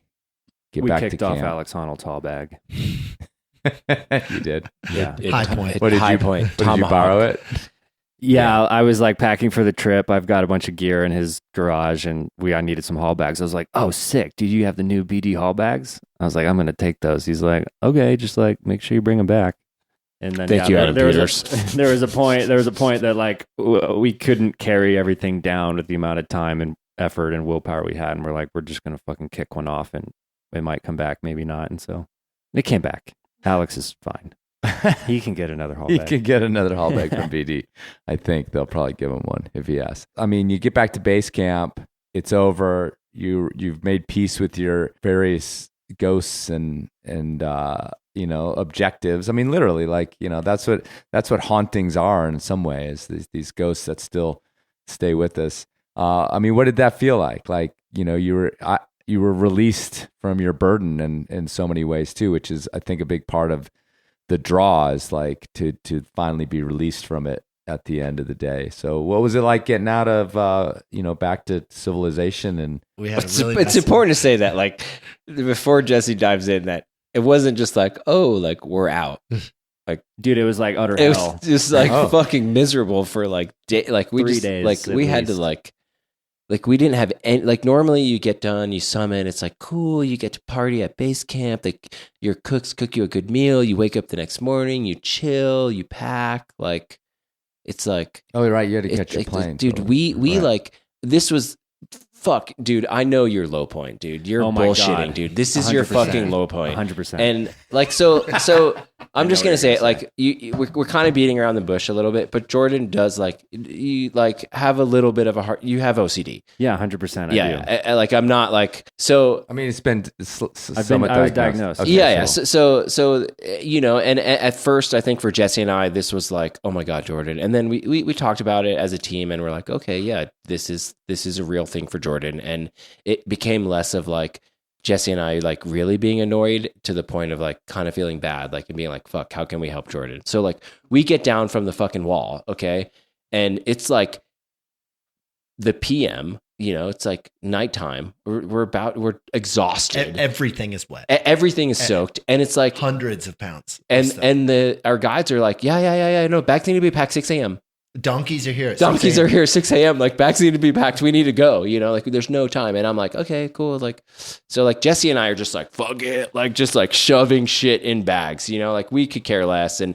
Speaker 9: We kicked off Alex Honnold tall bag.
Speaker 6: You did?
Speaker 9: Yeah.
Speaker 10: High point.
Speaker 6: What did you borrow it?
Speaker 9: Yeah, I was like packing for the trip. I've got a bunch of gear in his garage, and I needed some haul bags. I was like, "Oh, sick! Do you have the new BD haul bags?" I was like, "I'm gonna take those." He's like, "Okay, just like make sure you bring them back." And then there was a point that like we couldn't carry everything down with the amount of time and effort and willpower we had, and we're like, we're just gonna fucking kick one off, and it might come back, maybe not. And so it came back. Alex is fine. He can get another haul bag.
Speaker 6: He can get another haul bag from BD. I think they'll probably give him one if he asks. I mean, you get back to base camp. It's over. You've made peace with your various ghosts and objectives. I mean, literally, like, that's what hauntings are in some ways. These ghosts that still stay with us. I mean, what did that feel like? Like, you were released from your burden in so many ways too, which is, I think, a big part of the draw is like to finally be released from it at the end of the day. So what was it like getting out of, back to civilization? And
Speaker 8: it's important to say that, like, before Jesse dives in, that it wasn't just like, oh, like we're out. Like,
Speaker 9: dude, it was like utter
Speaker 8: hell. It
Speaker 9: was
Speaker 8: just like fucking miserable for like 3 days. Like we had to like Like we didn't have any, like normally you get done, you summit, it's like cool, you get to party at base camp, like your cooks cook you a good meal, you wake up the next morning, you chill, you pack, like it's like
Speaker 6: Oh, right, you had to catch your plane.
Speaker 8: Dude, we like this was fuck, dude, I know your low point, dude. You're bullshitting,
Speaker 9: God.
Speaker 8: dude. This is your fucking low point.
Speaker 9: 100%.
Speaker 8: And like so I'm just gonna say it, like we're kind of beating around the bush a little bit, but Jordan does like you like have a little bit of a heart. You have OCD.
Speaker 9: Yeah, 100%.
Speaker 8: Yeah, I like I'm not like so.
Speaker 6: I mean, it's been
Speaker 9: I was diagnosed.
Speaker 6: Okay,
Speaker 8: Yeah. So you know, and at first I think for Jesse and I, this was like, oh my God, Jordan. And then we talked about it as a team, and we're like, okay, yeah, this is a real thing for Jordan, and it became less of like Jesse and I like really being annoyed to the point of like kind of feeling bad, like and being like, fuck, how can we help Jordan? So like we get down from the fucking wall, okay? And it's like the PM, you know, it's like nighttime. We're exhausted.
Speaker 10: Everything is wet.
Speaker 8: Everything is soaked. And it's like
Speaker 10: hundreds of pounds.
Speaker 8: And our guides are like, yeah. No, bags need to be packed 6 a.m.
Speaker 10: Donkeys are here at
Speaker 8: 6 a.m. Like bags need to be packed. We need to go, you know, like there's no time. And I'm like, okay, cool. Like, so like Jesse and I are just like, fuck it. Like just like shoving shit in bags, you know, like we could care less. And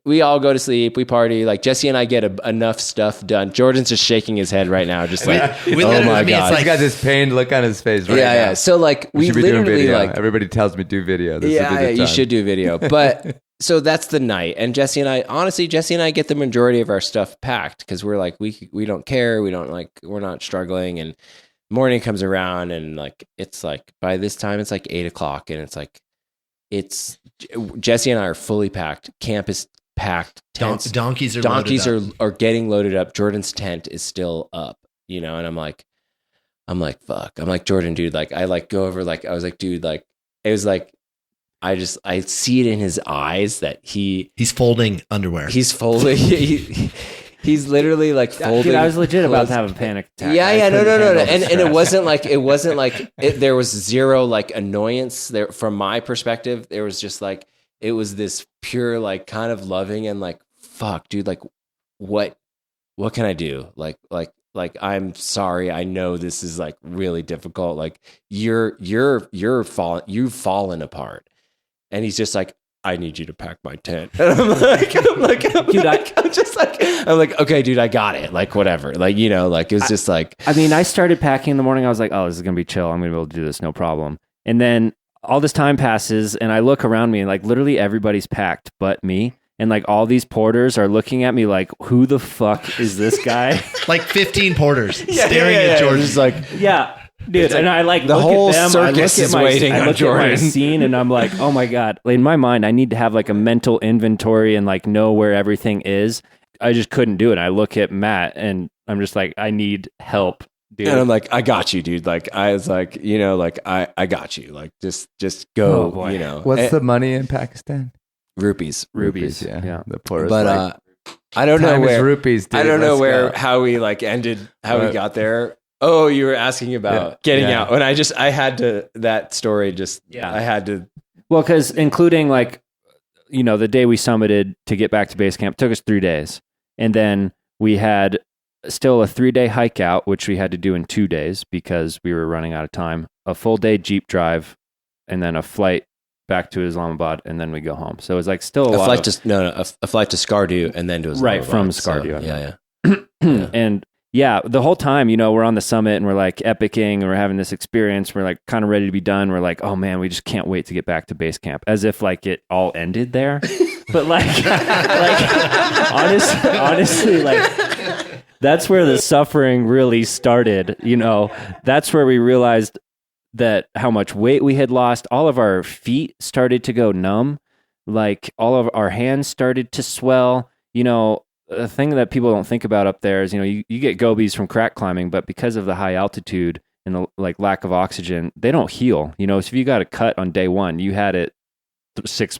Speaker 8: we all go to sleep. We party. Like Jesse and I get enough stuff done. Jordan's just shaking his head right now. Just like, oh my God.
Speaker 6: He's got this pained look on his face right now.
Speaker 8: Yeah. So like we
Speaker 6: should be doing
Speaker 8: literally
Speaker 6: video.
Speaker 8: like,
Speaker 6: everybody tells me do video. This
Speaker 8: yeah,
Speaker 6: would be the
Speaker 8: you
Speaker 6: time.
Speaker 8: should do video. But so that's the night. And Jesse and I get the majority of our stuff packed because we're like, we don't care. We don't like, we're not struggling. And morning comes around and like, it's like, by this time it's like 8:00 and it's like, Jesse and I are fully packed. Camp is packed. Tents,
Speaker 10: donkeys
Speaker 8: are getting loaded up. Jordan's tent is still up, you know? And I'm like, fuck. I'm like, Jordan, dude, like, I like go over, like, I was like, dude, like, it was like, I see it in his eyes that he's
Speaker 10: folding underwear.
Speaker 8: He's folding. He's literally like folding.
Speaker 9: Dude, I was legit about to have a panic attack.
Speaker 8: Yeah. No. And it wasn't like there was zero like annoyance there from my perspective. There was just like, it was this pure, like kind of loving and like, fuck, dude, like what can I do? Like, I'm sorry. I know this is like really difficult. Like you've fallen apart. And he's just like, I need you to pack my tent. And I'm like, dude, I'm like, okay, dude, I got it. Like, whatever. Like, you know, like, it was just like.
Speaker 9: I mean, I started packing in the morning. I was like, oh, this is going to be chill. I'm going to be able to do this. No problem. And then all this time passes and I look around me and like literally everybody's packed but me. And like all these porters are looking at me like, who the fuck is this guy?
Speaker 10: Like 15 porters staring at Jordan.
Speaker 8: Just like,
Speaker 9: yeah. Dude, and I like
Speaker 8: the
Speaker 9: look
Speaker 8: whole
Speaker 9: at them,
Speaker 8: circus is waiting
Speaker 9: I
Speaker 8: on
Speaker 9: look
Speaker 8: Jordan.
Speaker 9: at my scene and I'm like, oh my God. In my mind, I need to have like a mental inventory and like know where everything is. I just couldn't do it. I look at Matt and I'm just like, I need help, dude.
Speaker 8: And I'm like, I got you, dude. Like, I was like, you know, like, I got you. Like, just go, you know.
Speaker 6: What's the money in Pakistan?
Speaker 8: Rupees.
Speaker 6: Yeah. The poorest.
Speaker 8: But I don't know where
Speaker 6: rupees. Dude.
Speaker 8: I don't know
Speaker 6: Let's
Speaker 8: how we like ended, how we got there. Oh, you were asking about getting out. And I had to, that story just, I had to.
Speaker 9: Well, because including like, you know, the day we summited to get back to base camp took us 3 days. And then we had still a 3-day hike out, which we had to do in 2 days because we were running out of time, a full day Jeep drive, and then a flight back to Islamabad, and then we go home. So it was like still a flight
Speaker 8: to Skardu and then to Islamabad.
Speaker 9: Right, from Skardu.
Speaker 8: So, yeah.
Speaker 9: And yeah, the whole time, you know, we're on the summit and we're like epicing and we're having this experience. We're like kind of ready to be done. We're like, oh man, we just can't wait to get back to base camp, as if like it all ended there. But like honestly, like that's where the suffering really started. You know, that's where we realized that how much weight we had lost. All of our feet started to go numb. Like all of our hands started to swell. You know, a thing that people don't think about up there is, you know, you get gobies from crack climbing, but because of the high altitude and the like lack of oxygen, they don't heal. You know, so if you got a cut on day one, you had it 6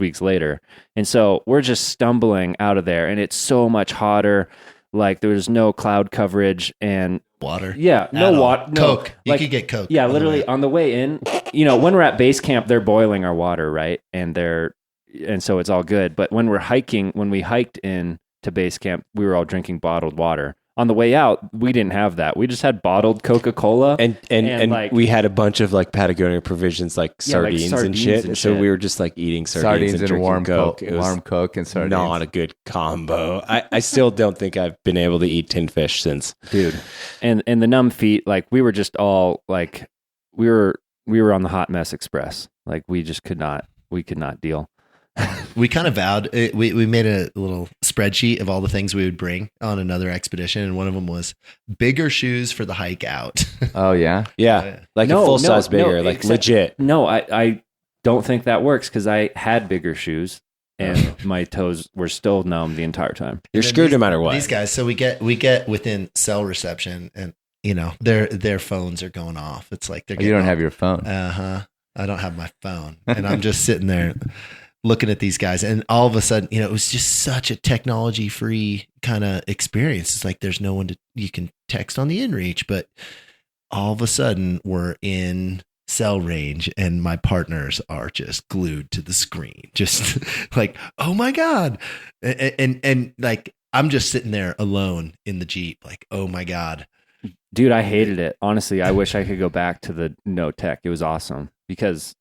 Speaker 9: weeks later. And so we're just stumbling out of there, and it's so much hotter. Like there's no cloud coverage and
Speaker 10: water.
Speaker 9: Yeah, no water. No,
Speaker 10: Coke. You could get Coke.
Speaker 9: Yeah, literally on the way in. You know, when we're at base camp, they're boiling our water, right? And so it's all good. But when we hiked in to base camp, we were all drinking bottled water on the way out, we didn't have that. We just had bottled Coca-Cola.
Speaker 8: And
Speaker 9: like,
Speaker 8: we had a bunch of like Patagonia provisions, like sardines, and shit. And so we were just like eating sardines and
Speaker 6: warm
Speaker 8: Coke. It was
Speaker 6: warm Coke and sardines.
Speaker 8: not a good combo. I still don't think I've been able to eat tin fish since.
Speaker 9: Dude. And the numb feet, like we were just all like, we were on the hot mess express. Like we could not deal.
Speaker 10: We kind of vowed, we made a little spreadsheet of all the things we would bring on another expedition. And one of them was bigger shoes for the hike out.
Speaker 6: Oh, yeah?
Speaker 8: Yeah. Like a full size bigger, like legit.
Speaker 9: No, I don't think that works because I had bigger shoes and my toes were still numb the entire time.
Speaker 8: You're screwed no matter what.
Speaker 10: These guys, so we get within cell reception and, you know, their phones are going off. It's like
Speaker 6: you don't have your phone.
Speaker 10: I don't have my phone. And I'm just sitting there looking at these guys, and all of a sudden, you know, it was just such a technology free kind of experience. It's like there's no one you can text on the inReach, but all of a sudden we're in cell range and my partners are just glued to the screen, just like, oh my God. And like, I'm just sitting there alone in the Jeep, like, oh my God.
Speaker 9: Dude, I hated it. Honestly, I wish I could go back to the no tech. It was awesome because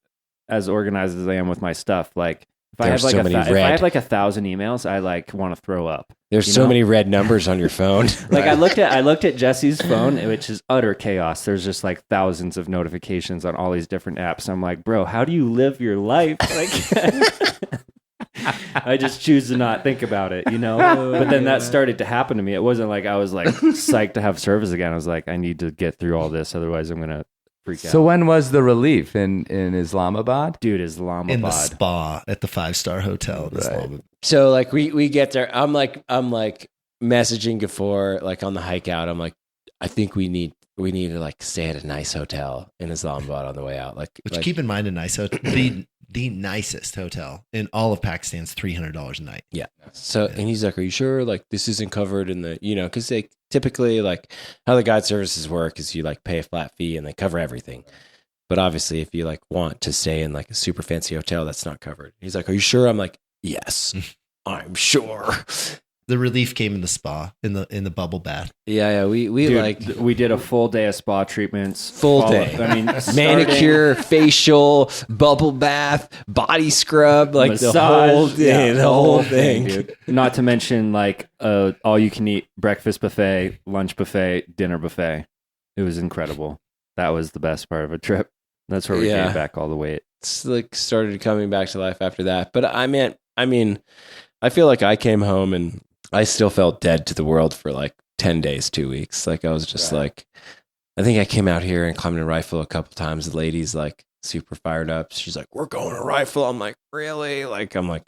Speaker 9: as organized as I am with my stuff, like if I have like if I have like 1,000 emails, I like want to throw up.
Speaker 8: There's so many red numbers on your phone.
Speaker 9: Like I looked at Jesse's phone, which is utter chaos. There's just like thousands of notifications on all these different apps. I'm like, bro, how do you live your life? Like I just choose to not think about it, you know? But then that started to happen to me. It wasn't like I was like psyched to have service again. I was like, I need to get through all this. Otherwise I'm going to freak out.
Speaker 6: So when was the relief in Islamabad?
Speaker 9: Dude, Islamabad.
Speaker 10: In the spa at the 5-star hotel in Islamabad.
Speaker 8: So like we get there. I'm like messaging Gafford like on the hike out. I'm like, I think we need to like stay at a nice hotel in Islamabad on the way out.
Speaker 10: Which keep in mind, a nice hotel, the nicest hotel in all of Pakistan's $300 a night.
Speaker 8: Yeah. So, and he's like, are you sure? Like, this isn't covered in the, you know, because they typically, like, how the guide services work is you, like, pay a flat fee and they cover everything. But obviously, if you, like, want to stay in, like, a super fancy hotel, that's not covered. He's like, are you sure? I'm like, yes, I'm sure.
Speaker 10: The relief came in the spa, in the bubble bath.
Speaker 8: Yeah,
Speaker 9: we did a full day of spa treatments.
Speaker 8: Full day.
Speaker 9: I mean,
Speaker 8: manicure, facial, bubble bath, body scrub, like
Speaker 9: massage,
Speaker 8: the whole thing.
Speaker 9: Dude. Not to mention like all you can eat breakfast buffet, lunch buffet, dinner buffet. It was incredible. That was the best part of a trip. That's where we came back all the weight.
Speaker 8: It's like started coming back to life after that. But I mean, I feel like I came home and I still felt dead to the world for like 10 days, 2 weeks. Like I was just like, I think I came out here and climbed a rifle a couple times. The lady's like super fired up. She's like, we're going to rifle. I'm like, really? Like, I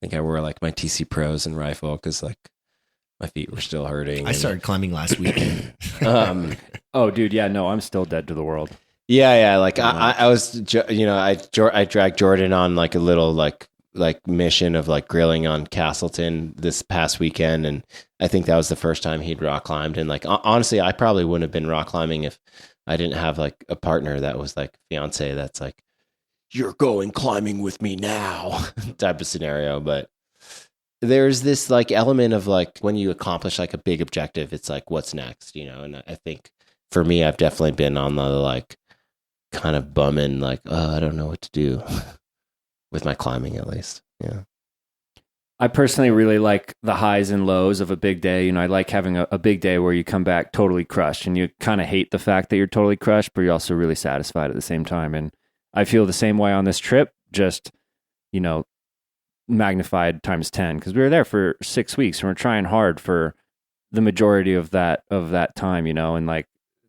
Speaker 8: think I wore like my TC Pros and rifle because like my feet were still hurting.
Speaker 10: I started climbing last weekend.
Speaker 9: Oh, dude. Yeah, no, I'm still dead to the world.
Speaker 8: Yeah. Like I was, you know, I dragged Jordan on like a little like mission of like grilling on Castleton this past weekend, and I think that was the first time he'd rock climbed. And like honestly, I probably wouldn't have been rock climbing if I didn't have like a partner that was like fiance that's like, you're going climbing with me now type of scenario. But there's this like element of like when you accomplish like a big objective, it's like what's next, you know? And I think for me, I've definitely been on the like kind of bumming like, oh, I don't know what to do. With my climbing, at least. Yeah.
Speaker 9: I personally really like the highs and lows of a big day. You know, I like having a big day where you come back totally crushed and you kind of hate the fact that you're totally crushed, but you're also really satisfied at the same time. And I feel the same way on this trip, just, you know, magnified times 10, because we were there for 6 weeks and we're trying hard for the majority of that time, you know, and like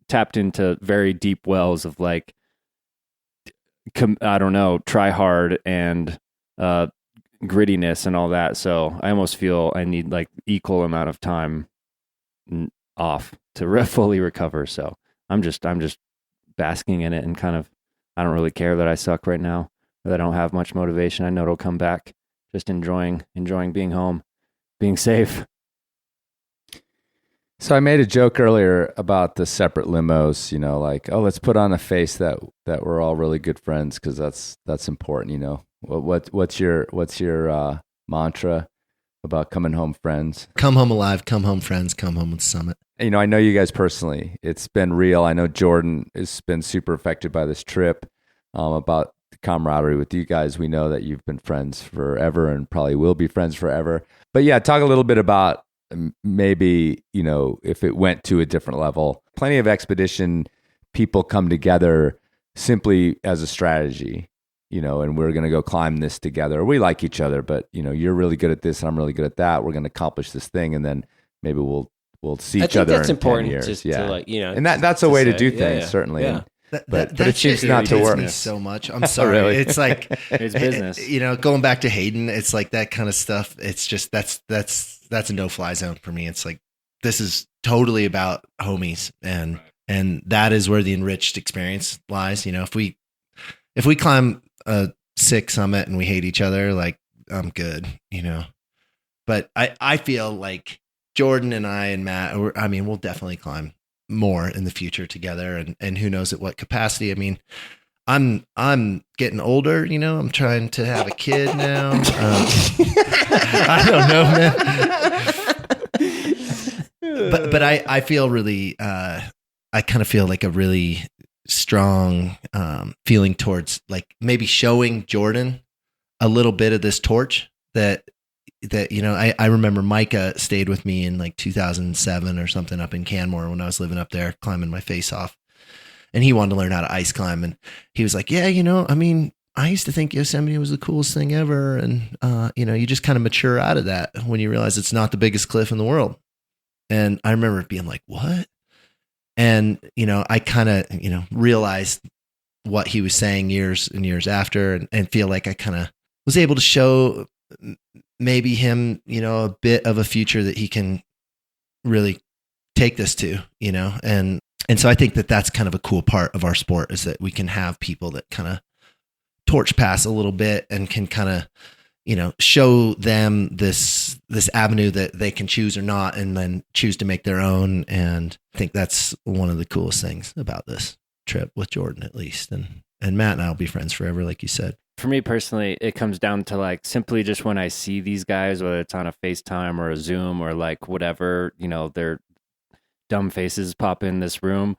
Speaker 9: tapped into very deep wells of like, I don't know, try hard and grittiness and all that. So I almost feel I need like equal amount of time off to fully recover. So I'm just basking in it and kind of, I don't really care that I suck right now or that I don't have much motivation. I know it'll come back. Just enjoying being home, being safe.
Speaker 6: So I made a joke earlier about the separate limos, you know, like, oh, let's put on a face that we're all really good friends because that's important, you know. What's your mantra about coming home friends.
Speaker 10: Come home alive, come home friends, come home with Summit.
Speaker 6: You know, I know you guys personally. It's been real. I know Jordan has been super affected by this trip. About the camaraderie with you guys. We know that you've been friends forever and probably will be friends forever. But yeah, talk a little bit about maybe, you know, if it went to a different level. Plenty of expedition people come together simply as a strategy, you know, and we're going to go climb this together. We like each other, but, you know, you're really good at this and I'm really good at that. We're going to accomplish this thing, and then maybe we'll see each other
Speaker 8: that's
Speaker 6: in
Speaker 8: important
Speaker 6: 10 years.
Speaker 8: Just
Speaker 6: yeah.
Speaker 8: to, like, you know,
Speaker 6: and that's a way to do things,
Speaker 8: yeah.
Speaker 6: certainly.
Speaker 8: Yeah.
Speaker 6: But it seems not to work.
Speaker 10: Me so much. I'm sorry.
Speaker 6: Really?
Speaker 10: It's like
Speaker 9: It's business.
Speaker 10: You know, going back to Hayden, it's like that kind of stuff. It's just that's a no-fly zone for me. It's like this is totally about homies, and that is where the enriched experience lies. You know, if we climb a sick summit and we hate each other, like, I'm good. You know, but I feel like Jordan and I and Matt, we'll definitely climb more in the future together, and who knows at what capacity. I mean, I'm getting older, you know, I'm trying to have a kid now. I don't know, man. but I feel really, I kind of feel like a really strong feeling towards, like, maybe showing Jordan a little bit of this torch that, you know, I remember Micah stayed with me in like 2007 or something up in Canmore when I was living up there climbing my face off, and he wanted to learn how to ice climb, and he was like, yeah, you know, I mean, I used to think Yosemite was the coolest thing ever, and you know, you just kind of mature out of that when you realize it's not the biggest cliff in the world. And I remember being like, what? And, you know, I kind of, you know, realized what he was saying years and years after, and feel like I kind of was able to show maybe him, you know, a bit of a future that he can really take this to, you know? And so I think that that's kind of a cool part of our sport, is that we can have people that kind of torch pass a little bit and can kind of, you know, show them this avenue that they can choose or not, and then choose to make their own. And I think that's one of the coolest things about this trip with Jordan, at least. And Matt and I will be friends forever, like you said.
Speaker 9: For me personally, it comes down to, like, simply just when I see these guys, whether it's on a FaceTime or a Zoom or like whatever, you know, their dumb faces pop in this room,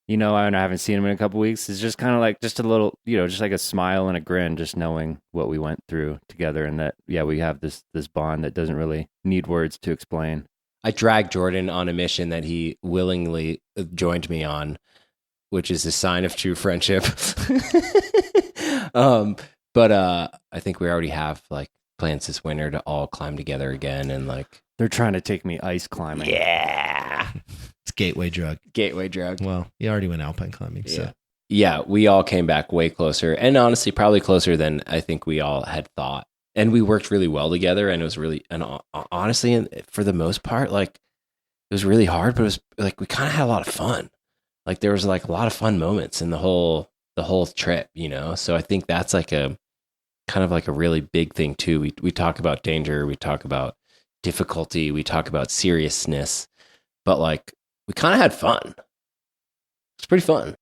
Speaker 9: you know, and I haven't seen them in a couple weeks. It's just kind of like just a little, you know, just like a smile and a grin, just knowing what we went through together, and that, yeah, we have this bond that doesn't really need words to explain.
Speaker 8: I dragged Jordan on a mission that he willingly joined me on, which is a sign of true friendship. But I think we already have, like, plans this winter to all climb together again, and, like,
Speaker 9: they're trying to take me ice climbing.
Speaker 8: Yeah.
Speaker 10: It's gateway drug. Well, you already went alpine climbing.
Speaker 8: Yeah.
Speaker 10: So
Speaker 8: Yeah, we all came back way closer, and honestly, probably closer than I think we all had thought. And we worked really well together, and it was really, and honestly, and for the most part, like, it was really hard, but it was like we kind of had a lot of fun. Like, there was like a lot of fun moments in the whole trip, you know. So I think that's like a kind of like a really big thing too. We talk about danger, we talk about difficulty, we talk about seriousness, but like we kind of had fun. It's pretty fun.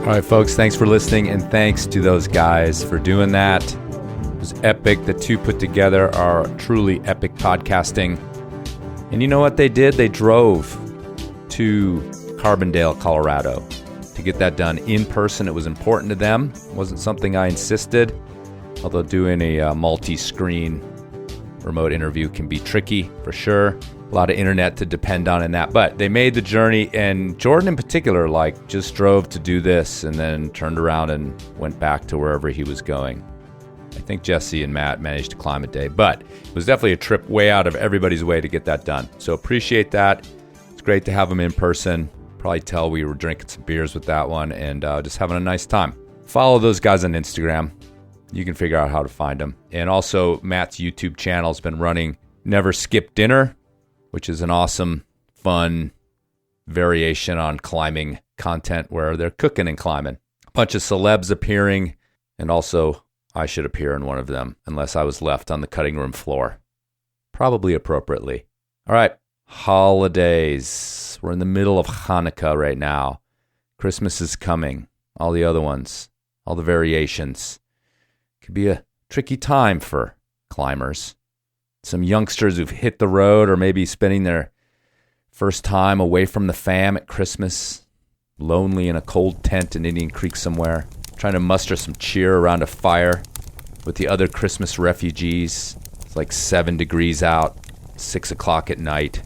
Speaker 6: All right, folks, thanks for listening, and thanks to those guys for doing that. It was epic. The two put together are truly epic podcasting. And you know what they did? They drove to Carbondale, Colorado to get that done in person. It was important to them. It wasn't something I insisted, although doing a multi-screen remote interview can be tricky for sure. A lot of internet to depend on in that, but they made the journey, and Jordan in particular, like, just drove to do this and then turned around and went back to wherever he was going. I think Jesse and Matt managed to climb a day, but it was definitely a trip way out of everybody's way to get that done. So appreciate that. It's great to have them in person. Probably tell we were drinking some beers with that one and just having a nice time. Follow those guys on Instagram. you can figure out how to find them. And also, Matt's YouTube channel has been running Never Skip Dinner, which is an awesome, fun variation on climbing content where they're cooking and climbing. A bunch of celebs appearing, and also I should appear in one of them unless I was left on the cutting room floor. Probably appropriately. All right, holidays. We're in the middle of Hanukkah right now. Christmas is coming. All the other ones, all the variations. Could be a tricky time for climbers. Some youngsters who've hit the road or maybe spending their first time away from the fam at Christmas, lonely in a cold tent in Indian Creek somewhere, trying to muster some cheer around a fire with the other Christmas refugees. It's like 7 degrees out, 6 o'clock at night.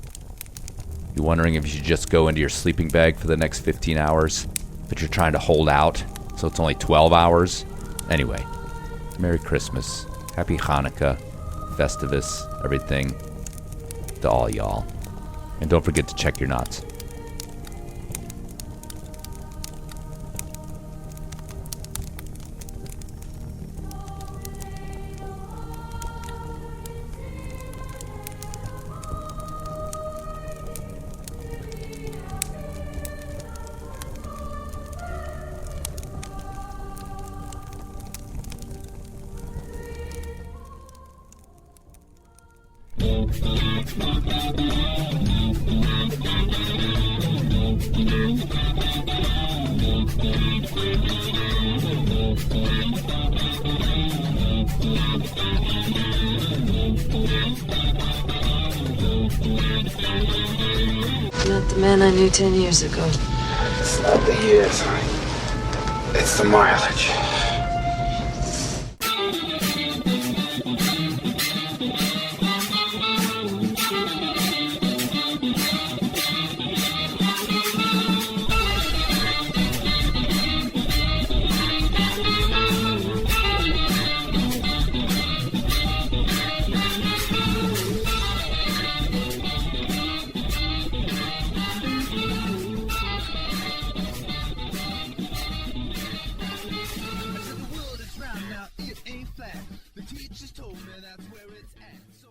Speaker 6: You're wondering if you should just go into your sleeping bag for the next 15 hours, but you're trying to hold out, so it's only 12 hours. Anyway, Merry Christmas, Happy Hanukkah, Festivus, everything to all y'all. And don't forget to check your knots.
Speaker 11: Not the man I knew 10 years ago.
Speaker 12: It's not the years, honey. It's the mileage.
Speaker 7: The teachers told me that's where it's at. So